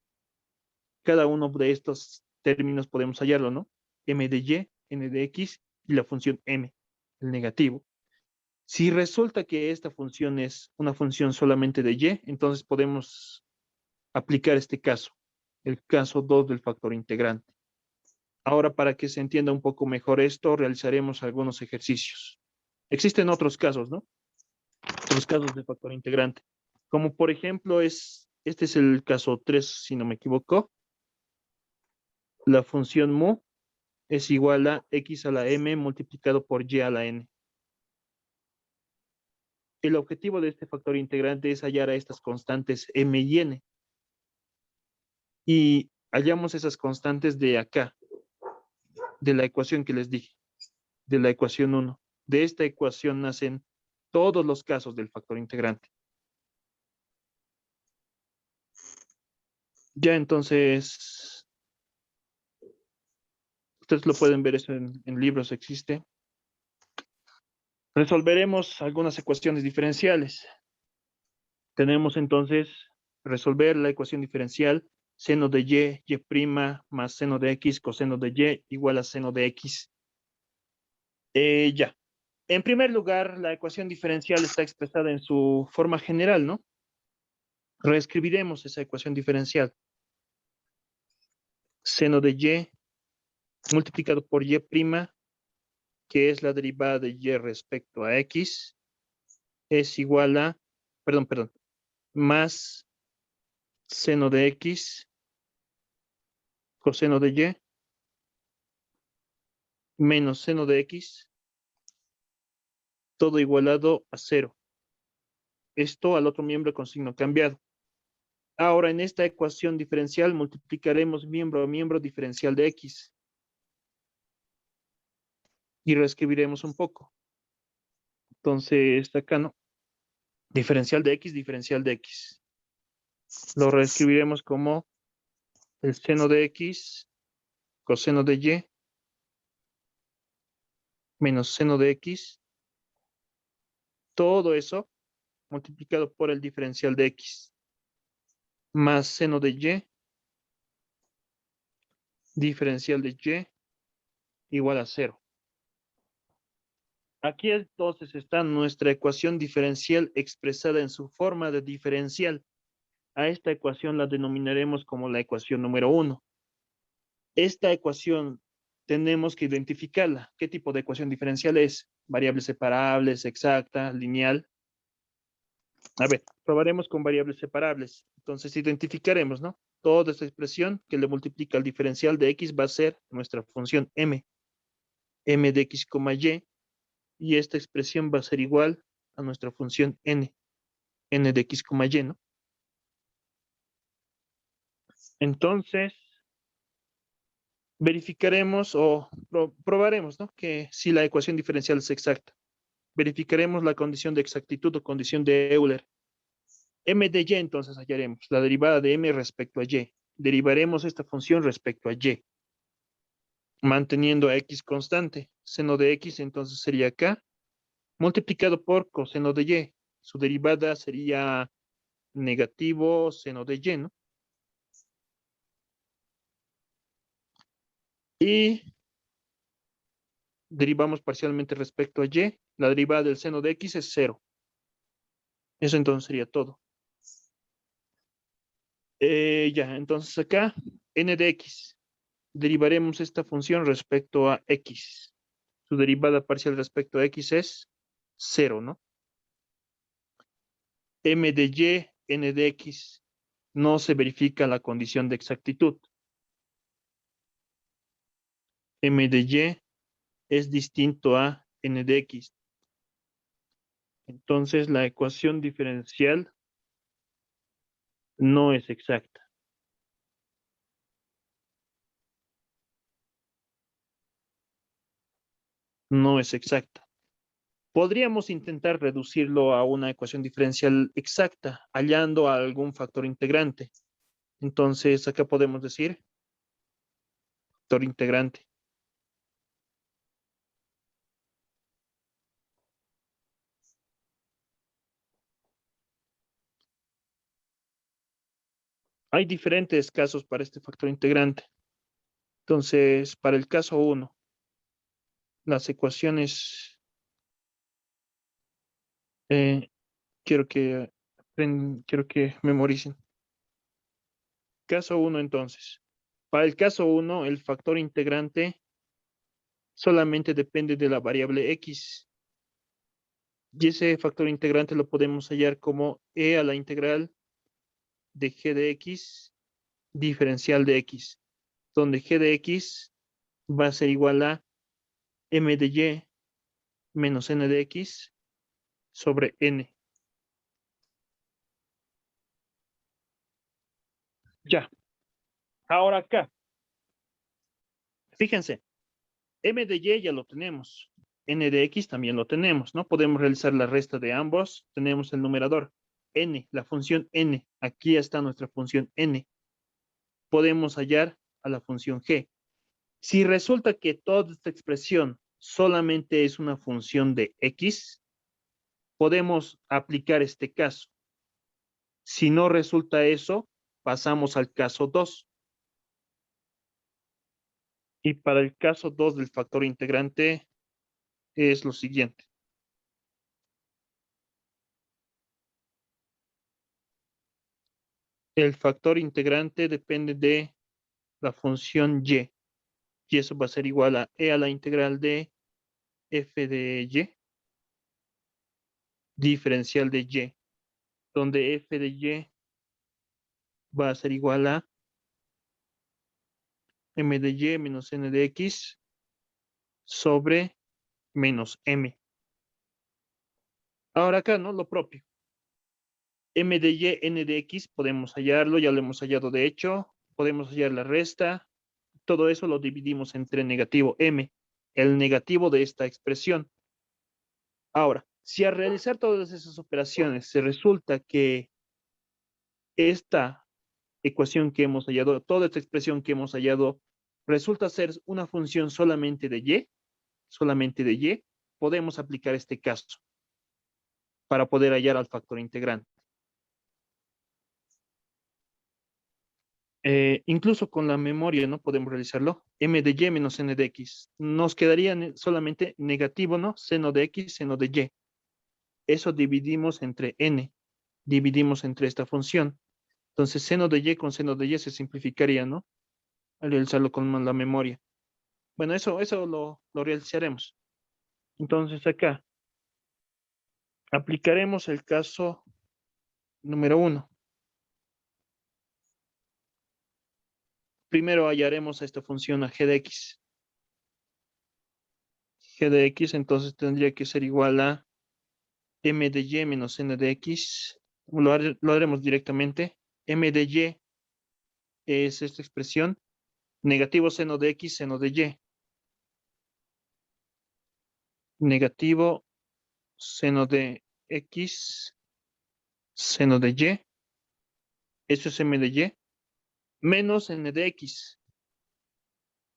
Cada uno de estos términos podemos hallarlo, ¿no? M de y, n de x y la función m, el negativo. Si resulta que esta función es una función solamente de y, entonces podemos aplicar este caso, el caso 2 del factor integrante. Ahora, para que se entienda un poco mejor esto, realizaremos algunos ejercicios. Existen otros casos, ¿no? Los casos de factor integrante. Como por ejemplo, este es el caso 3, si no me equivoco. La función mu es igual a x a la m multiplicado por y a la n. El objetivo de este factor integrante es hallar a estas constantes m y n. Y hallamos esas constantes de acá, de la ecuación que les dije, de la ecuación 1. De esta ecuación nacen todos los casos del factor integrante. Ya entonces, ustedes lo pueden ver, eso en libros existe. Resolveremos algunas ecuaciones diferenciales. Tenemos entonces resolver la ecuación diferencial seno de y' más seno de x coseno de y igual a seno de x. Ya. En primer lugar, la ecuación diferencial está expresada en su forma general, ¿no? Reescribiremos esa ecuación diferencial. Seno de y multiplicado por y', que es la derivada de y respecto a x, es igual a, perdón, más seno de x coseno de y menos seno de x, todo igualado a 0. Esto al otro miembro con signo cambiado. Ahora, en esta ecuación diferencial multiplicaremos miembro a miembro diferencial de x. Y reescribiremos un poco. Entonces, acá no. Diferencial de x, diferencial de x. Lo reescribiremos como el seno de x, coseno de y, menos seno de x. Todo eso multiplicado por el diferencial de x. Más seno de y, diferencial de y, igual a 0. Aquí entonces está nuestra ecuación diferencial expresada en su forma de diferencial. A esta ecuación la denominaremos como la ecuación número 1. Esta ecuación tenemos que identificarla. ¿Qué tipo de ecuación diferencial es? Variables separables, exacta, lineal. A ver, probaremos con variables separables. Entonces identificaremos, ¿no? toda esta expresión que le multiplica el diferencial de x va a ser nuestra función m de x, y esta expresión va a ser igual a nuestra función n de x, y, ¿no? Entonces, verificaremos o probaremos, ¿no? Que si la ecuación diferencial es exacta. Verificaremos la condición de exactitud o condición de Euler. M de y, entonces hallaremos la derivada de m respecto a y. Derivaremos esta función respecto a y, manteniendo a x constante. Seno de x entonces sería acá, multiplicado por coseno de y. Su derivada sería negativo seno de y, ¿no? Y derivamos parcialmente respecto a y. La derivada del seno de x es 0. Eso entonces sería todo. Ya, entonces acá, n de x. Derivaremos esta función respecto a x. Su derivada parcial respecto a x es 0, ¿no? M de y, n de x. No se verifica la condición de exactitud. M de y es distinto a n de x. Entonces la ecuación diferencial no es exacta. No es exacta. Podríamos intentar reducirlo a una ecuación diferencial exacta, hallando algún factor integrante. Entonces, acá podemos decir factor integrante. Hay diferentes casos para este factor integrante. Entonces, para el caso 1, las ecuaciones, quiero que memoricen. Caso 1, entonces. Para el caso 1, el factor integrante solamente depende de la variable x. Y ese factor integrante lo podemos hallar como e a la integral de g de x diferencial de x, donde g de x va a ser igual a m de y menos n de x sobre n. Ya. Ahora acá. Fíjense, m de y ya lo tenemos. N de x también lo tenemos, ¿no? Podemos realizar la resta de ambos. Tenemos el numerador n, la función n. Aquí está nuestra función n. Podemos hallar a la función g. Si resulta que toda esta expresión solamente es una función de x, podemos aplicar este caso. Si no resulta eso, pasamos al caso 2. Y para el caso 2 del factor integrante es lo siguiente. El factor integrante depende de la función y. Y eso va a ser igual a e a la integral de f de y, diferencial de y, donde f de y va a ser igual a m de y menos n de x sobre menos m. Ahora acá, ¿no? Lo propio. M de y, n de x, podemos hallarlo, ya lo hemos hallado de hecho. Podemos hallar la resta. Todo eso lo dividimos entre negativo m, el negativo de esta expresión. Ahora, si al realizar todas esas operaciones se resulta que esta ecuación que hemos hallado, toda esta expresión que hemos hallado, resulta ser una función solamente de y, podemos aplicar este caso para poder hallar al factor integrante. Incluso con la memoria, ¿no? Podemos realizarlo. M de y menos n de x. Nos quedaría solamente negativo, ¿no? Seno de x, seno de y. Eso dividimos entre n. Dividimos entre esta función. Entonces, seno de y con seno de y se simplificaría, ¿no? Al realizarlo con la memoria. Bueno, eso lo realizaremos. Entonces, acá aplicaremos el caso número 1. primero hallaremos a esta función a g de x. G de x entonces tendría que ser igual a m de y menos n de x. Lo haremos directamente. M de y es esta expresión. Negativo seno de x, seno de y. Negativo seno de x, seno de y. Eso es m de y. Menos n de x.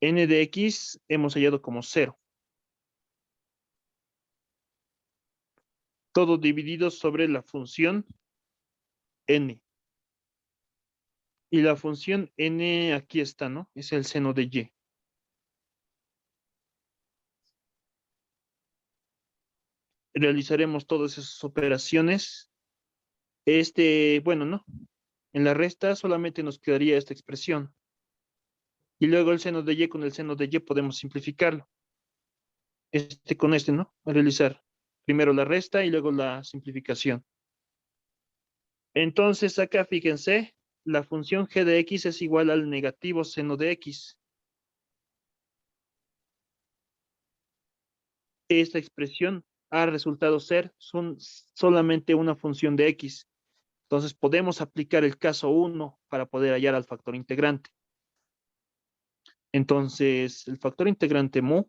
N de x hemos hallado como 0. Todo dividido sobre la función n. Y la función n aquí está, ¿no? Es el seno de y. Realizaremos todas esas operaciones. Bueno, no. En la resta solamente nos quedaría esta expresión. Y luego el seno de y con el seno de y podemos simplificarlo. Con este, ¿no? A realizar primero la resta y luego la simplificación. Entonces acá fíjense, la función g de x es igual al negativo seno de x. Esta expresión ha resultado ser solamente una función de x. Entonces podemos aplicar el caso 1 para poder hallar al factor integrante. Entonces el factor integrante mu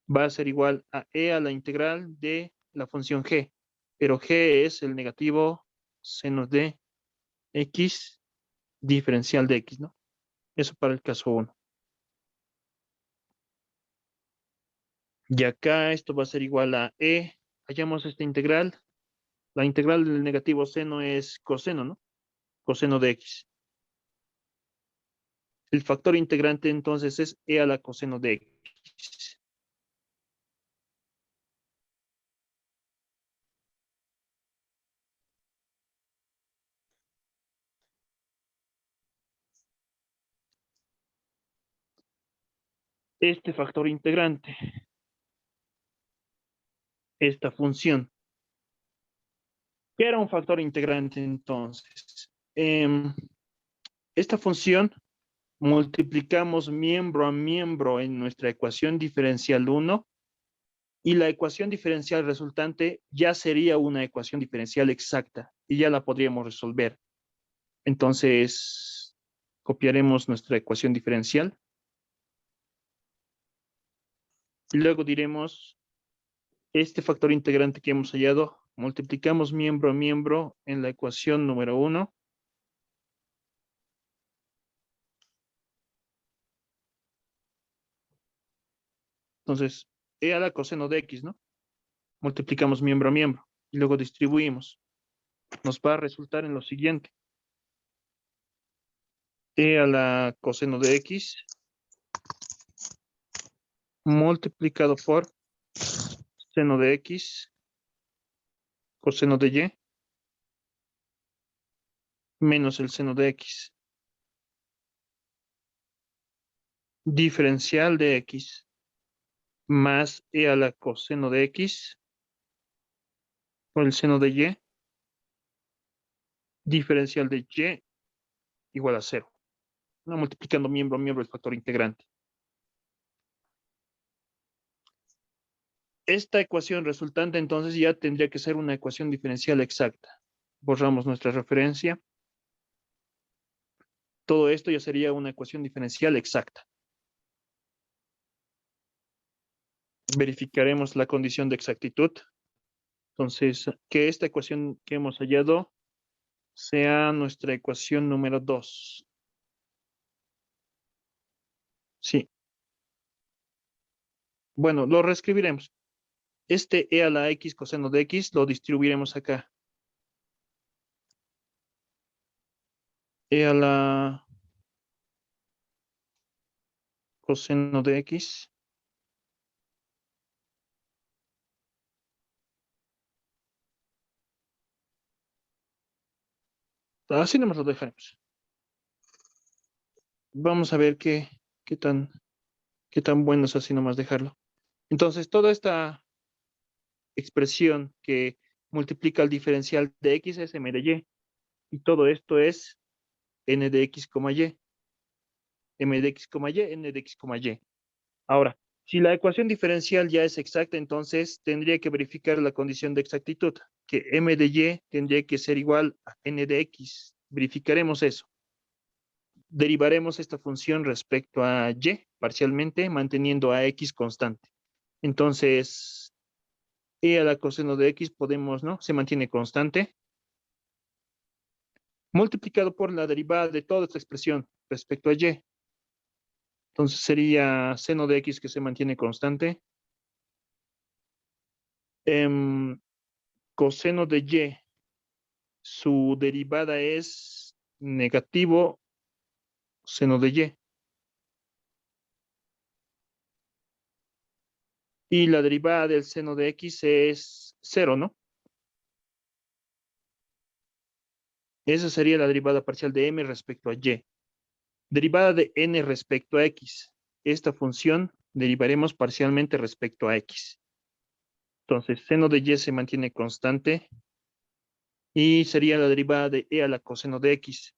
va a ser igual a e a la integral de la función g. Pero g es el negativo seno de x diferencial de x, ¿no? Eso para el caso 1. Y acá esto va a ser igual a e. Hallamos esta integral. La integral del negativo seno es coseno, ¿no? Coseno de x. El factor integrante entonces es e a la coseno de x. Este factor integrante, esta función. ¿Qué era un factor integrante entonces? Esta función multiplicamos miembro a miembro en nuestra ecuación diferencial 1 y la ecuación diferencial resultante ya sería una ecuación diferencial exacta y ya la podríamos resolver. Entonces, copiaremos nuestra ecuación diferencial y luego diremos este factor integrante que hemos hallado, multiplicamos miembro a miembro en la ecuación número 1. Entonces, e a la coseno de x, ¿no? Multiplicamos miembro a miembro y luego distribuimos. Nos va a resultar en lo siguiente. E a la coseno de x multiplicado por seno de x coseno de y menos el seno de x. Diferencial de x más e a la coseno de x por el seno de y. Diferencial de y igual a 0. No, multiplicando miembro a miembro el factor integrante. Esta ecuación resultante entonces ya tendría que ser una ecuación diferencial exacta. Borramos nuestra referencia. Todo esto ya sería una ecuación diferencial exacta. Verificaremos la condición de exactitud. Entonces, que esta ecuación que hemos hallado sea nuestra ecuación número 2. Sí. Bueno, lo reescribiremos. Este e a la x coseno de x lo distribuiremos acá. E a la coseno de x. Así nomás lo dejaremos. Vamos a ver qué tan bueno es así nomás dejarlo. Entonces, toda esta expresión que multiplica el diferencial de x es m de y. Y todo esto es n de x, y. M de x, y, n de x, y. Ahora, si la ecuación diferencial ya es exacta, entonces tendría que verificar la condición de exactitud, que m de y tendría que ser igual a n de x. Verificaremos eso. Derivaremos esta función respecto a y parcialmente, manteniendo a x constante. Entonces, e a la coseno de x podemos, ¿no? Se mantiene constante, multiplicado por la derivada de toda esta expresión respecto a y. Entonces sería seno de x que se mantiene constante. Coseno de y, su derivada es negativo seno de y. Y la derivada del seno de x es 0, ¿no? Esa sería la derivada parcial de m respecto a y. Derivada de n respecto a x. Esta función derivaremos parcialmente respecto a x. Entonces, seno de y se mantiene constante y sería la derivada de e a la coseno de x.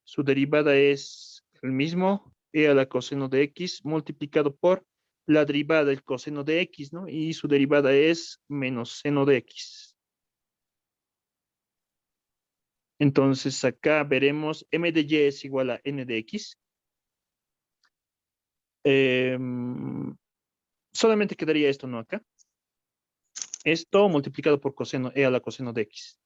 Su derivada es el mismo, e a la coseno de x multiplicado por la derivada del coseno de x, ¿no? Y su derivada es menos seno de x. Entonces acá veremos m de y es igual a n de x. Solamente quedaría esto, ¿no? Acá. Esto multiplicado por coseno, e a la coseno de x.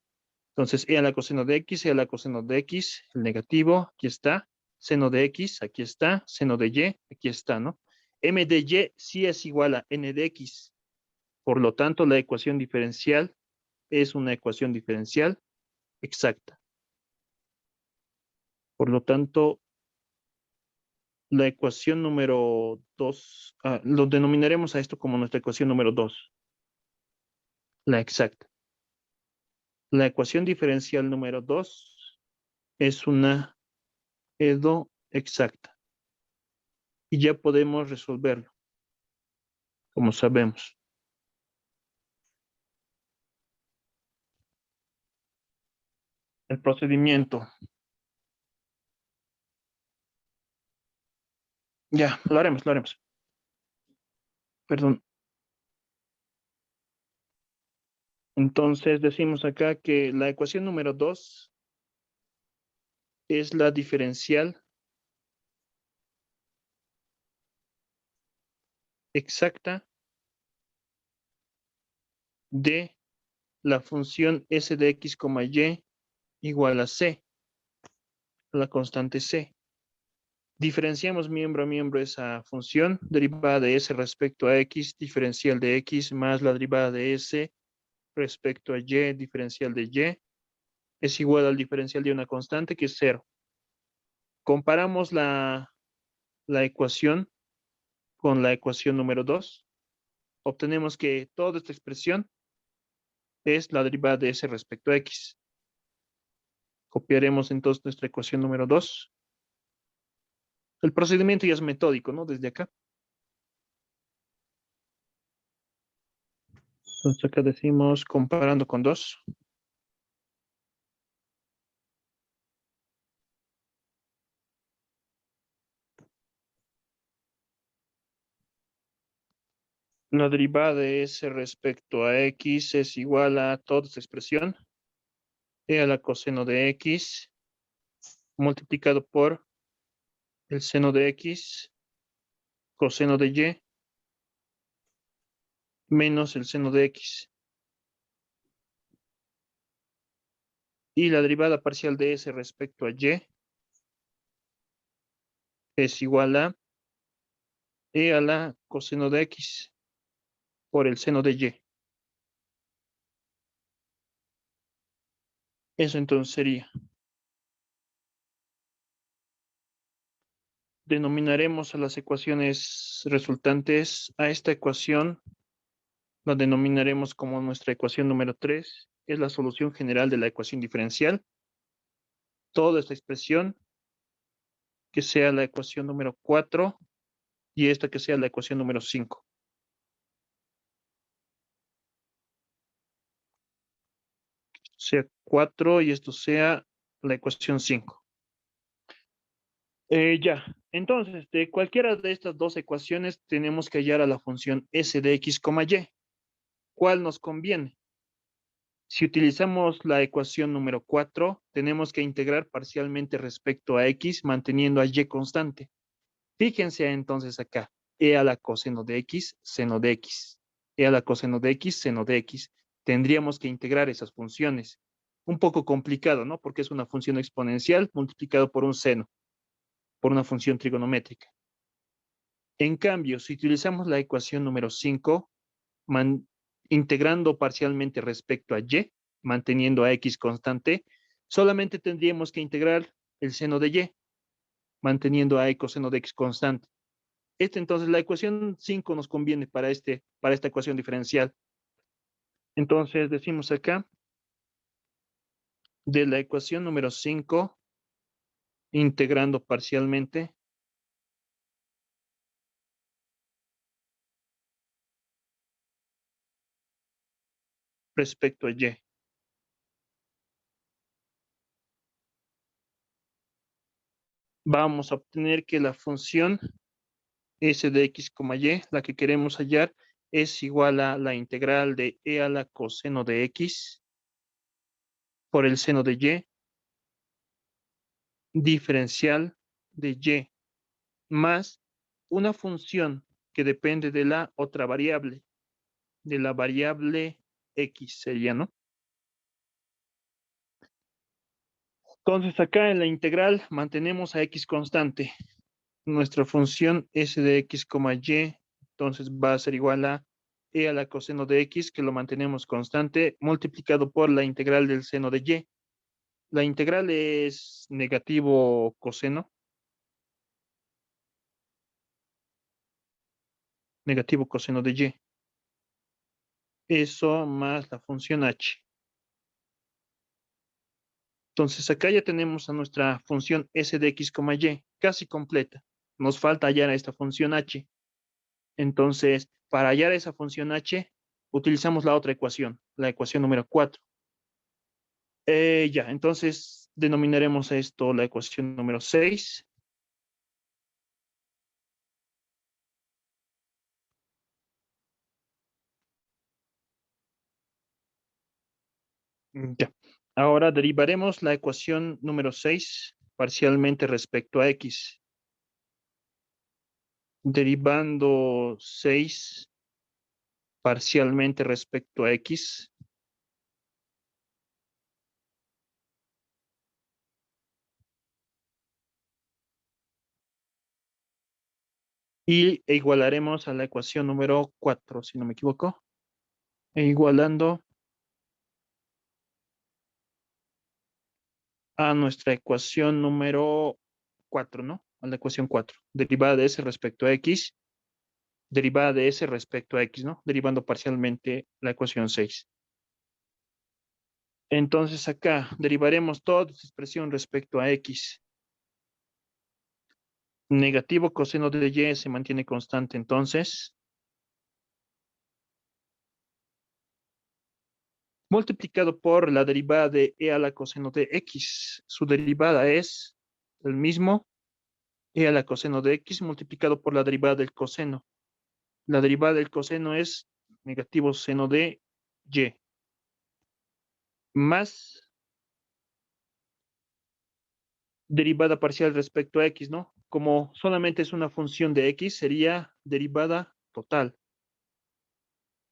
Entonces, e a la coseno de x, e a la coseno de x, el negativo, aquí está. Seno de x, aquí está. Seno de y, aquí está, ¿no? M de y sí es igual a n de x. Por lo tanto, la ecuación diferencial es una ecuación diferencial exacta. Por lo tanto, la ecuación número 2, lo denominaremos a esto como nuestra ecuación número 2, la exacta. La ecuación diferencial número 2 es una EDO exacta. Y ya podemos resolverlo, como sabemos. El procedimiento. Ya, lo haremos, lo haremos. Perdón. Entonces decimos acá que la ecuación número 2 es la diferencial exacta de la función s de x, y igual a c, la constante c. Diferenciamos miembro a miembro esa función, derivada de s respecto a x, diferencial de x, más la derivada de s respecto a y, diferencial de y, es igual al diferencial de una constante que es 0. Comparamos la ecuación con la ecuación número 2. Obtenemos que toda esta expresión es la derivada de s respecto a x. Copiaremos entonces nuestra ecuación número 2. El procedimiento ya es metódico, ¿no? Desde acá. Entonces acá decimos comparando con 2. La derivada de s respecto a x es igual a toda esta expresión, e a la coseno de x, multiplicado por el seno de x, coseno de y, menos el seno de x. Y la derivada parcial de s respecto a y es igual a e a la coseno de x por el seno de y. Eso entonces sería. Denominaremos a las ecuaciones resultantes a esta ecuación, la denominaremos como nuestra ecuación número 3, es la solución general de la ecuación diferencial. Toda esta expresión que sea la ecuación número 4 y esta que sea la ecuación número 5. Sea 4 y esto sea la ecuación 5. Ya, entonces, de cualquiera de estas dos ecuaciones tenemos que hallar a la función s de x, y. ¿Cuál nos conviene? Si utilizamos la ecuación número 4, tenemos que integrar parcialmente respecto a x, manteniendo a y constante. Fíjense entonces acá, e a la coseno de x, seno de x. E a la coseno de x, seno de x. Tendríamos que integrar esas funciones. Un poco complicado, ¿no? Porque es una función exponencial multiplicado por un seno, por una función trigonométrica. En cambio, si utilizamos la ecuación número 5, integrando parcialmente respecto a y, manteniendo a x constante, solamente tendríamos que integrar el seno de y, manteniendo a coseno de x constante. Entonces, la ecuación 5 nos conviene para esta ecuación diferencial. Entonces, decimos acá, de la ecuación número 5, integrando parcialmente respecto a y. Vamos a obtener que la función s de x, y, la que queremos hallar, es igual a la integral de e a la coseno de x por el seno de y, diferencial de y, más una función que depende de la otra variable, de la variable x sería, ¿no? Entonces acá en la integral mantenemos a x constante. Nuestra función s de x, y, entonces va a ser igual a e a la coseno de x, que lo mantenemos constante, multiplicado por la integral del seno de y. La integral es negativo coseno, negativo coseno de y. Eso más la función h. Entonces acá ya tenemos a nuestra función s de x, y casi completa. Nos falta hallar a esta función h. Entonces, para hallar esa función h, utilizamos la otra ecuación, la ecuación número 4. Ya, entonces denominaremos esto la ecuación número 6. Ya. Ahora derivaremos la ecuación número 6 parcialmente respecto a x. Derivando 6 parcialmente respecto a x. E igualaremos a la ecuación número 4, si no me equivoco. E igualando a nuestra ecuación número 4, ¿no? A la ecuación 4. Derivada de s respecto a x. Derivada de s respecto a x, ¿no? Derivando parcialmente la ecuación 6. Entonces acá derivaremos toda esta expresión respecto a x. Negativo coseno de y se mantiene constante, entonces multiplicado por la derivada de e a la coseno de x. Su derivada es el mismo e a la coseno de x multiplicado por la derivada del coseno. La derivada del coseno es negativo seno de y, más derivada parcial respecto a x, ¿no? Como solamente es una función de x, sería derivada total.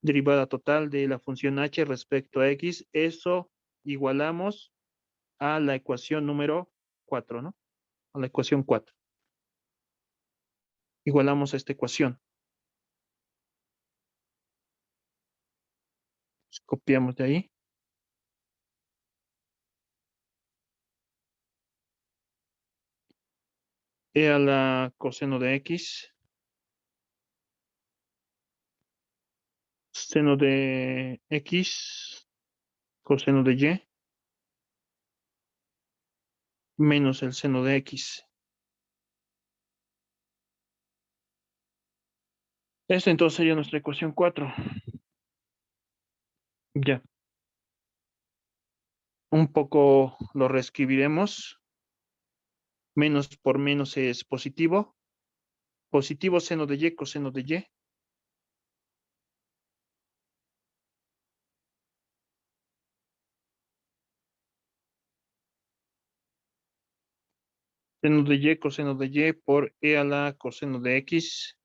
Derivada total de la función h respecto a x. Eso igualamos a la ecuación número 4, ¿no? A la ecuación 4. Igualamos a esta ecuación. Copiamos de ahí. E a la coseno de x, seno de x, coseno de y, menos el seno de x. Esta entonces sería nuestra ecuación 4. Ya. Un poco lo reescribiremos. Menos por menos es positivo. Positivo seno de y, coseno de y. Seno de y, coseno de y por e a la coseno de x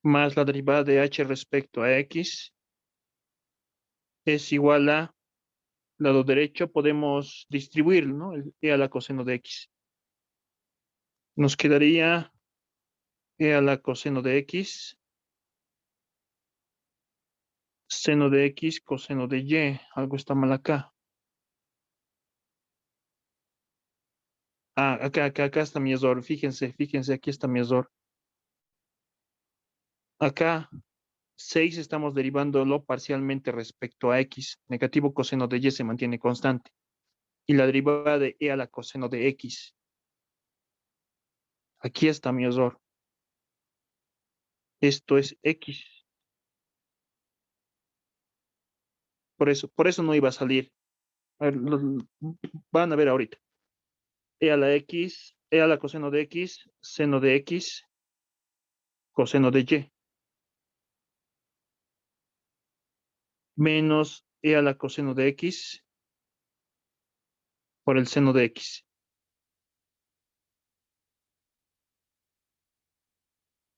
más la derivada de h respecto a x es igual a lado derecho, podemos distribuirlo, ¿no? El e a la coseno de x. Nos quedaría e a la coseno de x, seno de x, coseno de y. Algo está mal acá. Ah, acá está mi error. Fíjense, aquí está mi error. Acá 6 estamos derivándolo parcialmente respecto a x. Negativo coseno de y se mantiene constante. Y la derivada de e a la coseno de x. Aquí está mi error. Esto es x. Por eso no iba a salir. A ver, van a ver ahorita. E a la x, e a la coseno de x, seno de x, coseno de y, menos e a la coseno de x por el seno de x.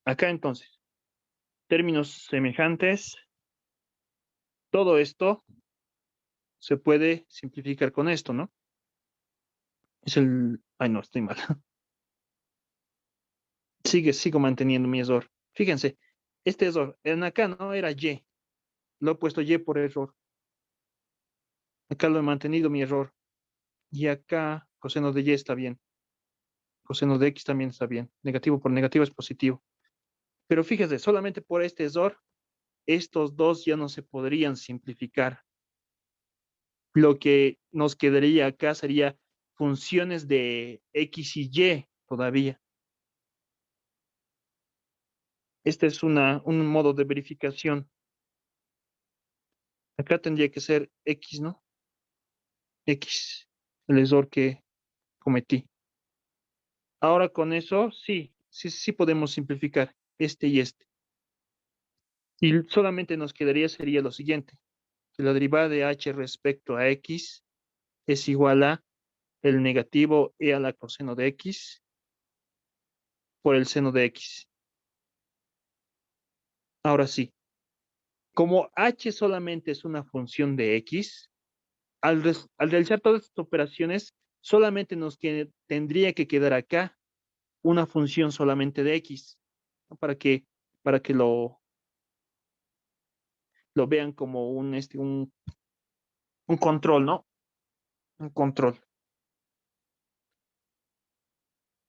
Acá entonces, términos semejantes, todo esto se puede simplificar con esto, ¿no? Ay, no, estoy mal. Sigo manteniendo mi error. Fíjense, este error, en acá no era y, lo he puesto y por error. Acá lo he mantenido mi error. Y acá coseno de y está bien. Coseno de x también está bien. Negativo por negativo es positivo. Pero fíjese, solamente por este error, estos dos ya no se podrían simplificar. Lo que nos quedaría acá sería funciones de x y y todavía. Este es un modo de verificación. Acá tendría que ser x, ¿no? X, el error que cometí. Ahora con eso, sí podemos simplificar este y este. Y solamente nos quedaría sería lo siguiente, que la derivada de h respecto a x es igual a el negativo e a la coseno de x por el seno de x. Ahora sí, como h solamente es una función de x, al realizar todas estas operaciones, solamente tendría que quedar acá una función solamente de x, ¿no? Para que lo vean como un control, ¿no? Un control.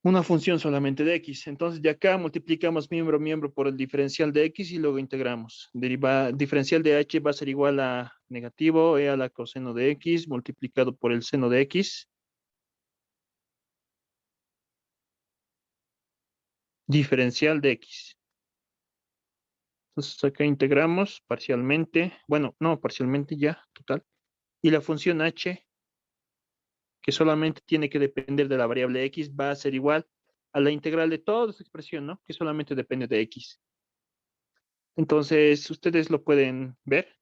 Una función solamente de x. Entonces, de acá multiplicamos miembro por el diferencial de x y luego integramos. Diferencial de h va a ser igual a negativo e a la coseno de x multiplicado por el seno de x. Diferencial de x. Entonces, acá integramos parcialmente. Bueno, no, parcialmente ya, total. Y la función h, que solamente tiene que depender de la variable x, va a ser igual a la integral de toda esta expresión, ¿no? Que solamente depende de x. Entonces, ustedes lo pueden ver,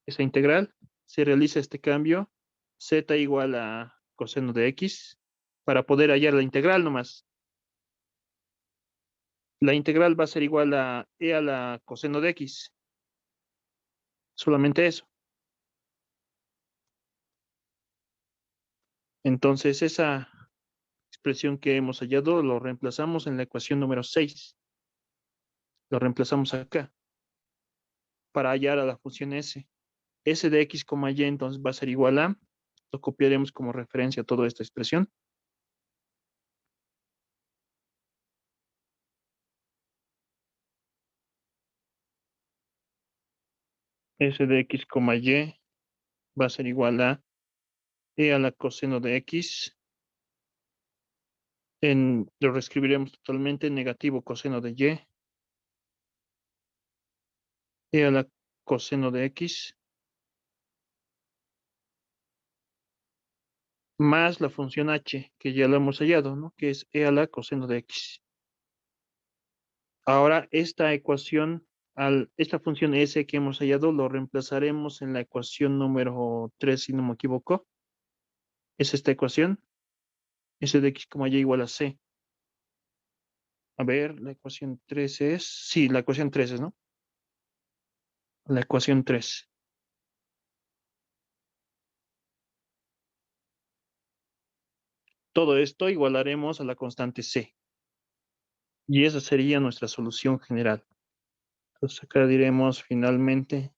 esa integral. Se realiza este cambio, z igual a coseno de x, para poder hallar la integral nomás. La integral va a ser igual a e a la coseno de x. Solamente eso. Entonces, esa expresión que hemos hallado lo reemplazamos en la ecuación número 6. Lo reemplazamos acá para hallar a la función s. S de x, y entonces va a ser igual a, lo copiaremos como referencia a toda esta expresión. S de x, y va a ser igual a e a la coseno de x. Lo reescribiremos totalmente negativo coseno de y. E a la coseno de x más la función h, que ya lo hemos hallado, ¿no? Que es e a la coseno de x. Ahora esta ecuación, esta función s que hemos hallado, lo reemplazaremos en la ecuación número 3, si no me equivoco. Es esta ecuación, s de x, y igual a c. A ver, la ecuación 3 es, sí, la ecuación 3 es, ¿no? La ecuación 3. Todo esto igualaremos a la constante c. Y esa sería nuestra solución general. Entonces acá diremos finalmente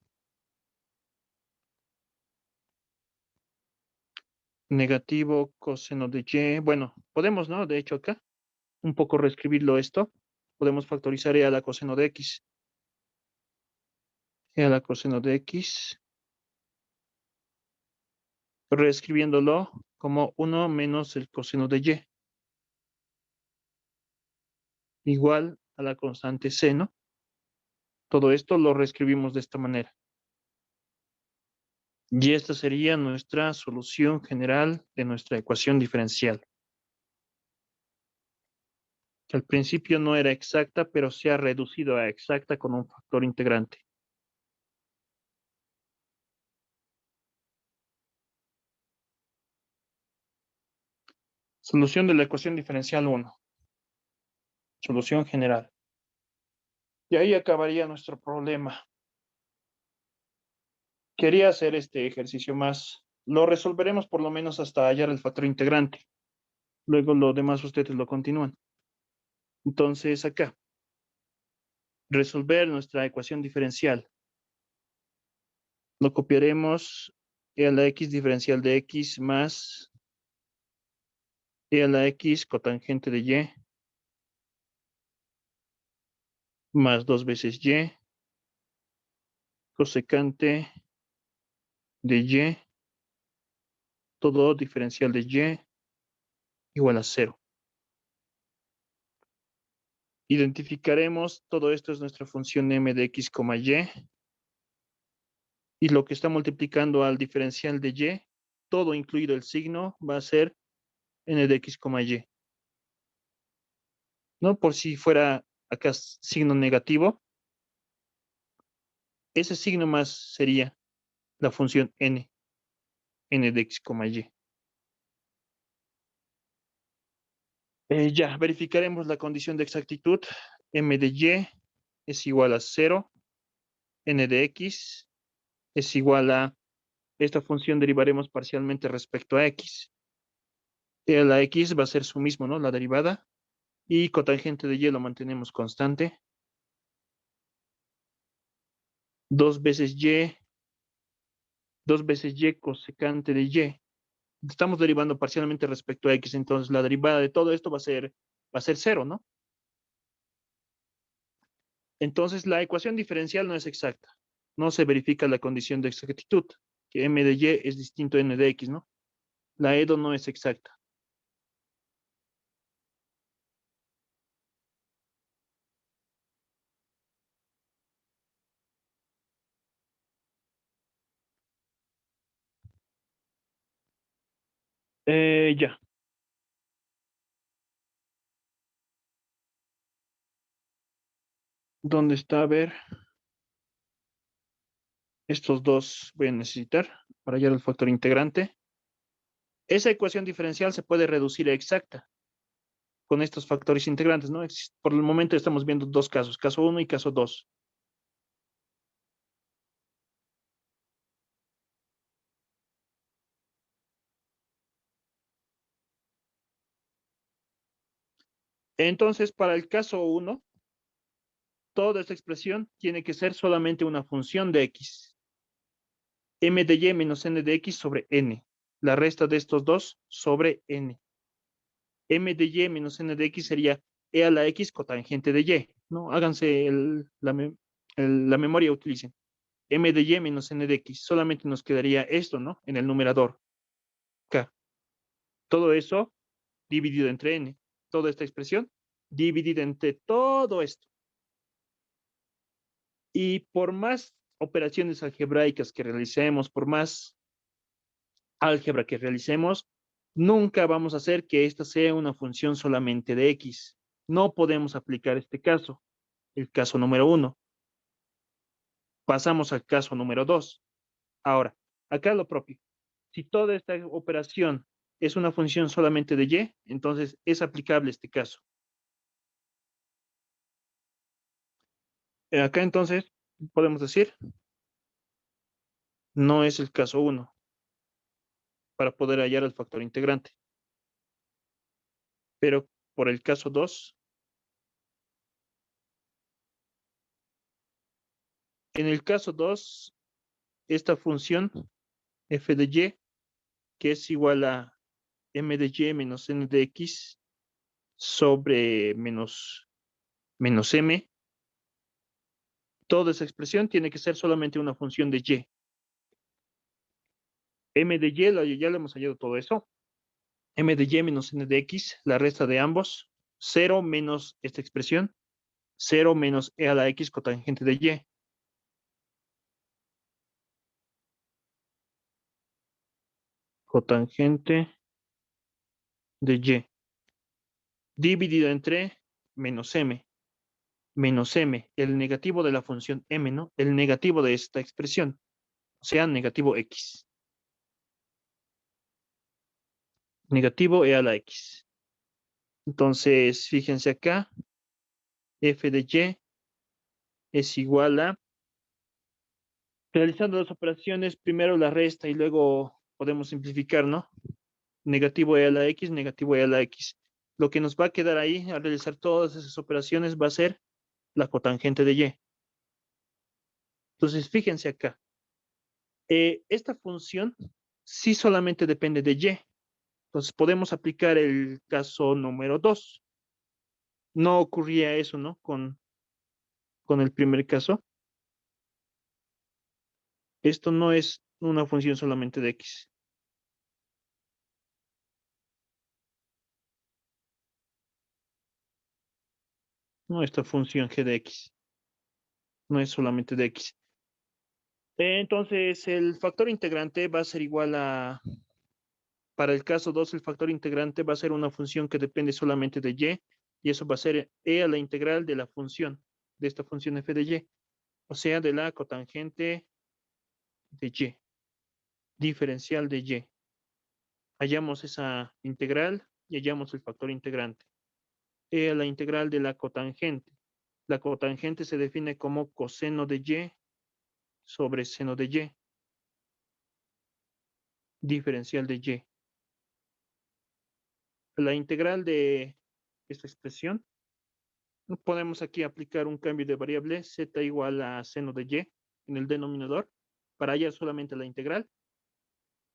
negativo coseno de y. Bueno, podemos, ¿no? De hecho acá, un poco reescribirlo esto. Podemos factorizar e a la coseno de x. E a la coseno de x. Reescribiéndolo como 1 menos el coseno de y. Igual a la constante c, ¿no? Todo esto lo reescribimos de esta manera. Y esta sería nuestra solución general de nuestra ecuación diferencial, que al principio no era exacta, pero se ha reducido a exacta con un factor integrante. Solución de la ecuación diferencial 1. Solución general. Y ahí acabaría nuestro problema. Quería hacer este ejercicio más. Lo resolveremos por lo menos hasta hallar el factor integrante. Luego lo demás ustedes lo continúan. Entonces acá, resolver nuestra ecuación diferencial. Lo copiaremos e a la x diferencial de x más e a la x cotangente de y más 2 veces y cosecante de y, todo diferencial de y igual a 0. Identificaremos, todo esto es nuestra función m de x, y lo que está multiplicando al diferencial de y, todo incluido el signo, va a ser n de x, y. ¿No? Por si fuera acá signo negativo, ese signo más sería la función n de x, y. Ya, verificaremos la condición de exactitud. M de y es igual a 0. N de x es igual a, esta función derivaremos parcialmente respecto a x. La x va a ser su mismo, ¿no? La derivada. Y cotangente de y lo mantenemos constante. 2 veces y, 2 veces y cosecante de y. Estamos derivando parcialmente respecto a x, entonces la derivada de todo esto va a ser 0, ¿no? Entonces la ecuación diferencial no es exacta. No se verifica la condición de exactitud, que m de y es distinto a n de x, ¿no? La EDO no es exacta. Ya. ¿Dónde está? A ver. Estos dos voy a necesitar para hallar el factor integrante. Esa ecuación diferencial se puede reducir a exacta con estos factores integrantes, ¿no? Por el momento estamos viendo dos casos, caso 1 y caso 2. Entonces, para el caso 1, toda esta expresión tiene que ser solamente una función de x. M de y menos n de x sobre n. La resta de estos dos sobre n. M de y menos n de x sería e a la x cotangente de y, ¿no? Háganse la memoria, utilicen. M de y menos n de x. Solamente nos quedaría esto, ¿no? En el numerador. K. Todo eso dividido entre n. Toda esta expresión dividida entre todo esto. Y por más operaciones algebraicas que realicemos, por más álgebra que realicemos, Nunca vamos a hacer que esta sea una función solamente de x. No podemos aplicar este caso, el caso número 1. Pasamos al caso número 2. Ahora, acá lo propio. Si toda esta operación es una función solamente de y, entonces es aplicable este caso. Acá entonces podemos decir, no es el caso 1 para poder hallar el factor integrante. Pero por el caso 2, en el caso 2, esta función f de y, que es igual a m de y menos n de x sobre menos m, toda esa expresión tiene que ser solamente una función de y. M de y, ya lo hemos hallado todo eso. M de y menos n de x, la resta de ambos. 0 menos esta expresión. 0 menos e a la x cotangente de y. Cotangente de y. Dividido entre menos m. Menos m, el negativo de la función m, ¿no? El negativo de esta expresión. O sea, negativo x. Negativo e a la x. Entonces, fíjense acá. F de y es igual a, realizando las operaciones, primero la resta y luego podemos simplificar, ¿no? Negativo e a la x, negativo e a la x. Lo que nos va a quedar ahí al realizar todas esas operaciones va a ser la cotangente de y. Entonces, fíjense acá. Esta función sí solamente depende de y. Entonces, podemos aplicar el caso número 2. No ocurría eso, ¿no? Con el primer caso. Esto no es una función solamente de x. No, esta función g de x. No es solamente de x. Entonces, el factor integrante va a ser igual a, para el caso 2, el factor integrante va a ser una función que depende solamente de y eso va a ser e a la integral de la función, de esta función f de y, o sea, de la cotangente de y, diferencial de y. Hallamos esa integral y hallamos el factor integrante. E a la integral de la cotangente. La cotangente se define como coseno de y sobre seno de y, diferencial de y. La integral de esta expresión, podemos aquí aplicar un cambio de variable z igual a seno de y en el denominador para hallar solamente la integral.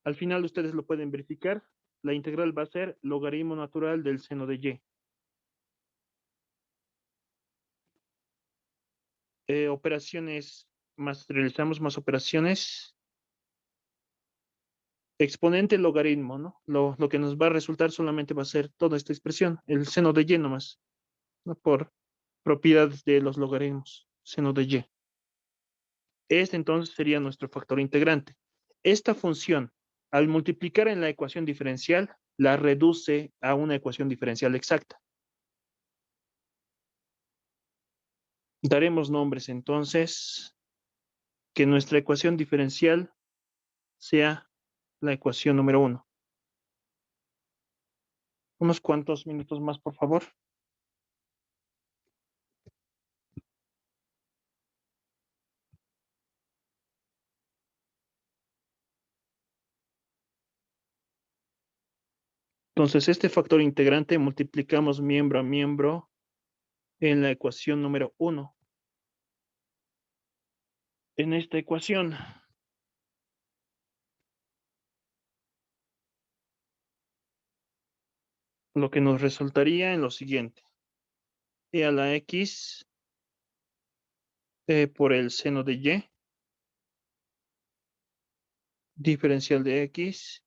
Al final ustedes lo pueden verificar. La integral va a ser logaritmo natural del seno de y. Operaciones más, realizamos más operaciones. Exponente logaritmo, ¿no? Lo que nos va a resultar solamente va a ser toda esta expresión, el seno de y nomás, ¿no? Por propiedades de los logaritmos, seno de y. Este entonces sería nuestro factor integrante. Esta función, al multiplicar en la ecuación diferencial, la reduce a una ecuación diferencial exacta. Daremos nombres entonces, que nuestra ecuación diferencial sea la ecuación número 1. Unos cuantos minutos más, por favor. Entonces, este factor integrante multiplicamos miembro a miembro en la ecuación número 1. En esta ecuación, lo que nos resultaría en lo siguiente. E a la x por el seno de y, diferencial de x,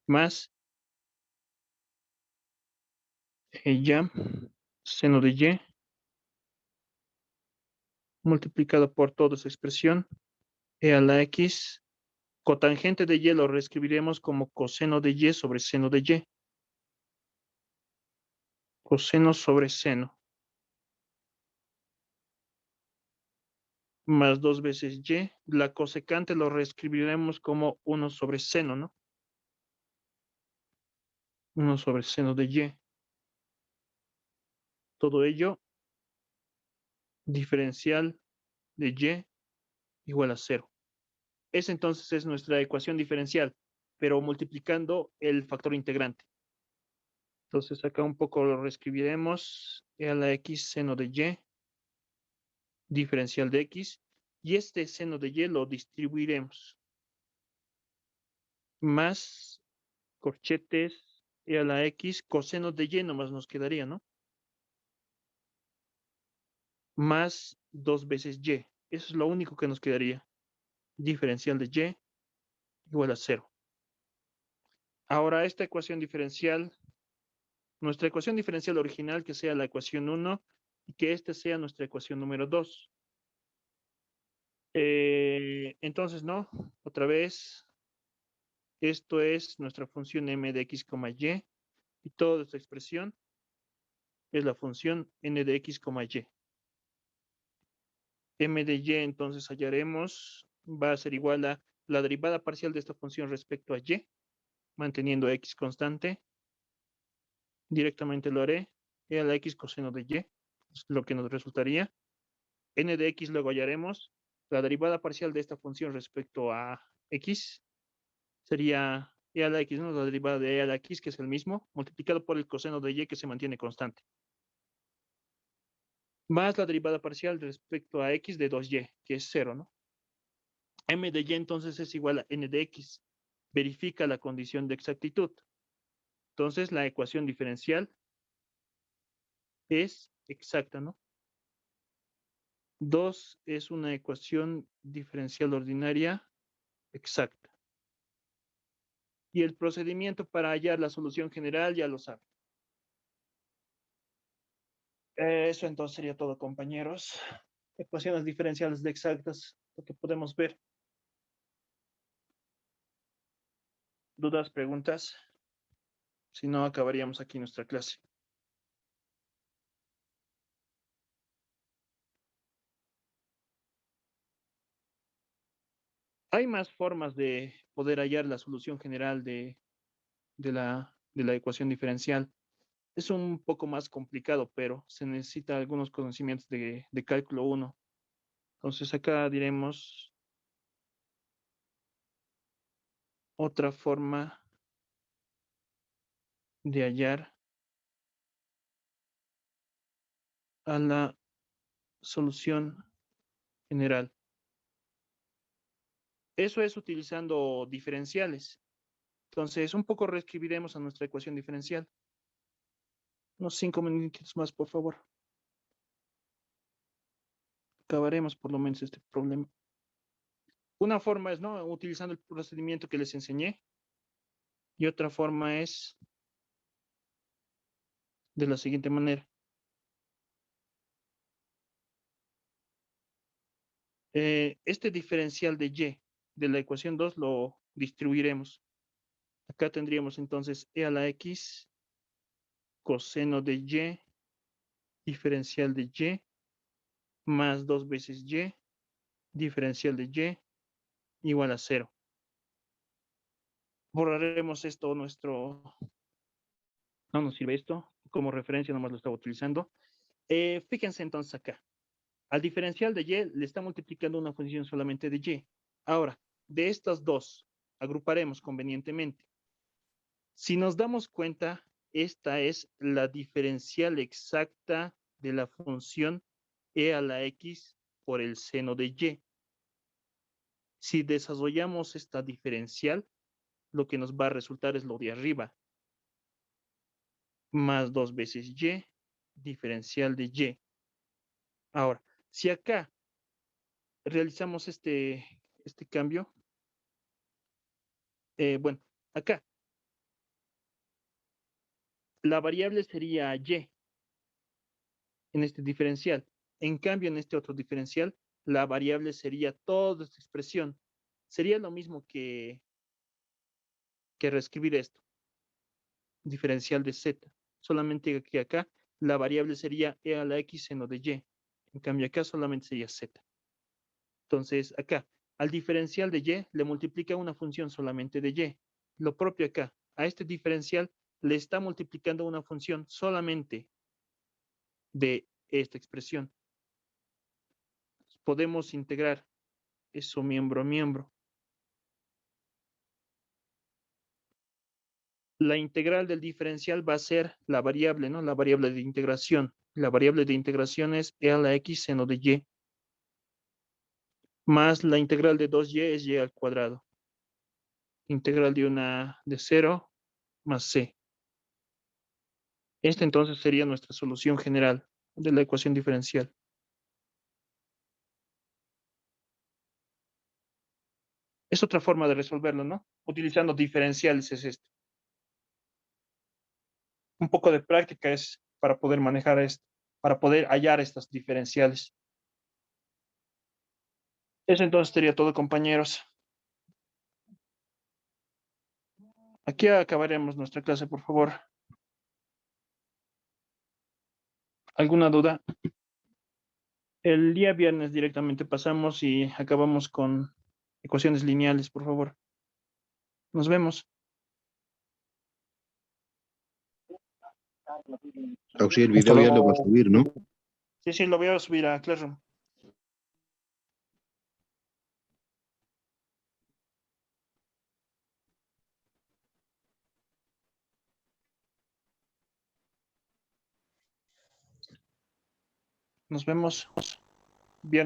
más ya, seno de y, multiplicado por toda esa expresión, e a la x Cotangente de y lo reescribiremos como coseno de y sobre seno de y. Coseno sobre seno. Más 2 veces y. La cosecante lo reescribiremos como 1 sobre seno, ¿no? 1 sobre seno de y. Todo ello diferencial de y igual a 0. Esa entonces es nuestra ecuación diferencial, pero multiplicando el factor integrante. Entonces acá un poco lo reescribiremos. E a la x seno de y, diferencial de x, y este seno de y lo distribuiremos. Más corchetes e a la x, coseno de y nomás nos quedaría, ¿no? Más 2 veces y. Eso es lo único que nos quedaría. Diferencial de y igual a 0. Ahora esta ecuación diferencial, nuestra ecuación diferencial original, que sea la ecuación 1 y que esta sea nuestra ecuación número 2. Entonces, no, otra vez, esto es nuestra función m de x, y, y toda esta expresión es la función n de x, y. M de y, entonces hallaremos, va a ser igual a la derivada parcial de esta función respecto a y, manteniendo x constante. Directamente lo haré, e a la x coseno de y, es lo que nos resultaría. N de x luego hallaremos la derivada parcial de esta función respecto a x, sería e a la x, ¿no? La derivada de e a la x, que es el mismo, multiplicado por el coseno de y, que se mantiene constante. Más la derivada parcial respecto a x de 2y, que es 0, ¿no? M de y entonces es igual a n de x. Verifica la condición de exactitud. Entonces la ecuación diferencial es exacta, ¿no? 2 es una ecuación diferencial ordinaria exacta. Y el procedimiento para hallar la solución general ya lo saben. Eso entonces sería todo, compañeros. Ecuaciones diferenciales de exactas, lo que podemos ver. ¿Dudas, preguntas? Si no, acabaríamos aquí nuestra clase. Hay más formas de poder hallar la solución general de la ecuación diferencial. Es un poco más complicado, pero se necesita algunos conocimientos de cálculo 1. Entonces acá diremos otra forma de hallar a la solución general. Eso es utilizando diferenciales. Entonces, un poco reescribiremos a nuestra ecuación diferencial. Unos 5 minutos más, por favor. Acabaremos por lo menos este problema. Una forma es, ¿no? Utilizando el procedimiento que les enseñé. Y otra forma es de la siguiente manera. Este diferencial de y de la ecuación 2 lo distribuiremos. Acá tendríamos entonces e a la x coseno de y diferencial de y más 2 veces y diferencial de y igual a 0. Borraremos esto, no nos sirve esto, como referencia nomás lo estaba utilizando. Fíjense entonces acá, al diferencial de y le está multiplicando una función solamente de y. Ahora, de estas dos, agruparemos convenientemente. Si nos damos cuenta, esta es la diferencial exacta de la función e a la x por el seno de y. Si desarrollamos esta diferencial, lo que nos va a resultar es lo de arriba. Más 2 veces y, diferencial de y. Ahora, si acá realizamos este cambio, bueno, acá la variable sería y en este diferencial. En cambio, en este otro diferencial, la variable sería toda esta expresión. sería lo mismo que reescribir esto, diferencial de z, solamente que acá la variable sería e a la x seno de y, en cambio acá solamente sería z. Entonces acá, al diferencial de y le multiplica una función solamente de y, lo propio acá, a este diferencial le está multiplicando una función solamente de esta expresión. Podemos integrar eso miembro a miembro. La integral del diferencial va a ser la variable, ¿no? La variable de integración. La variable de integración es e a la x seno de y. Más la integral de 2y es y al cuadrado. Integral de 0 más c. Esta entonces sería nuestra solución general de la ecuación diferencial. Es otra forma de resolverlo, ¿no? Utilizando diferenciales es esto. Un poco de práctica es para poder manejar esto, para poder hallar estas diferenciales. Eso entonces sería todo, compañeros. Aquí acabaremos nuestra clase, por favor. ¿Alguna duda? El día viernes directamente pasamos y acabamos con ecuaciones lineales, por favor. Nos vemos. Auxi, el Hasta video ya lo luego. va a subir, ¿no? Sí, lo voy a subir a Classroom. Nos vemos.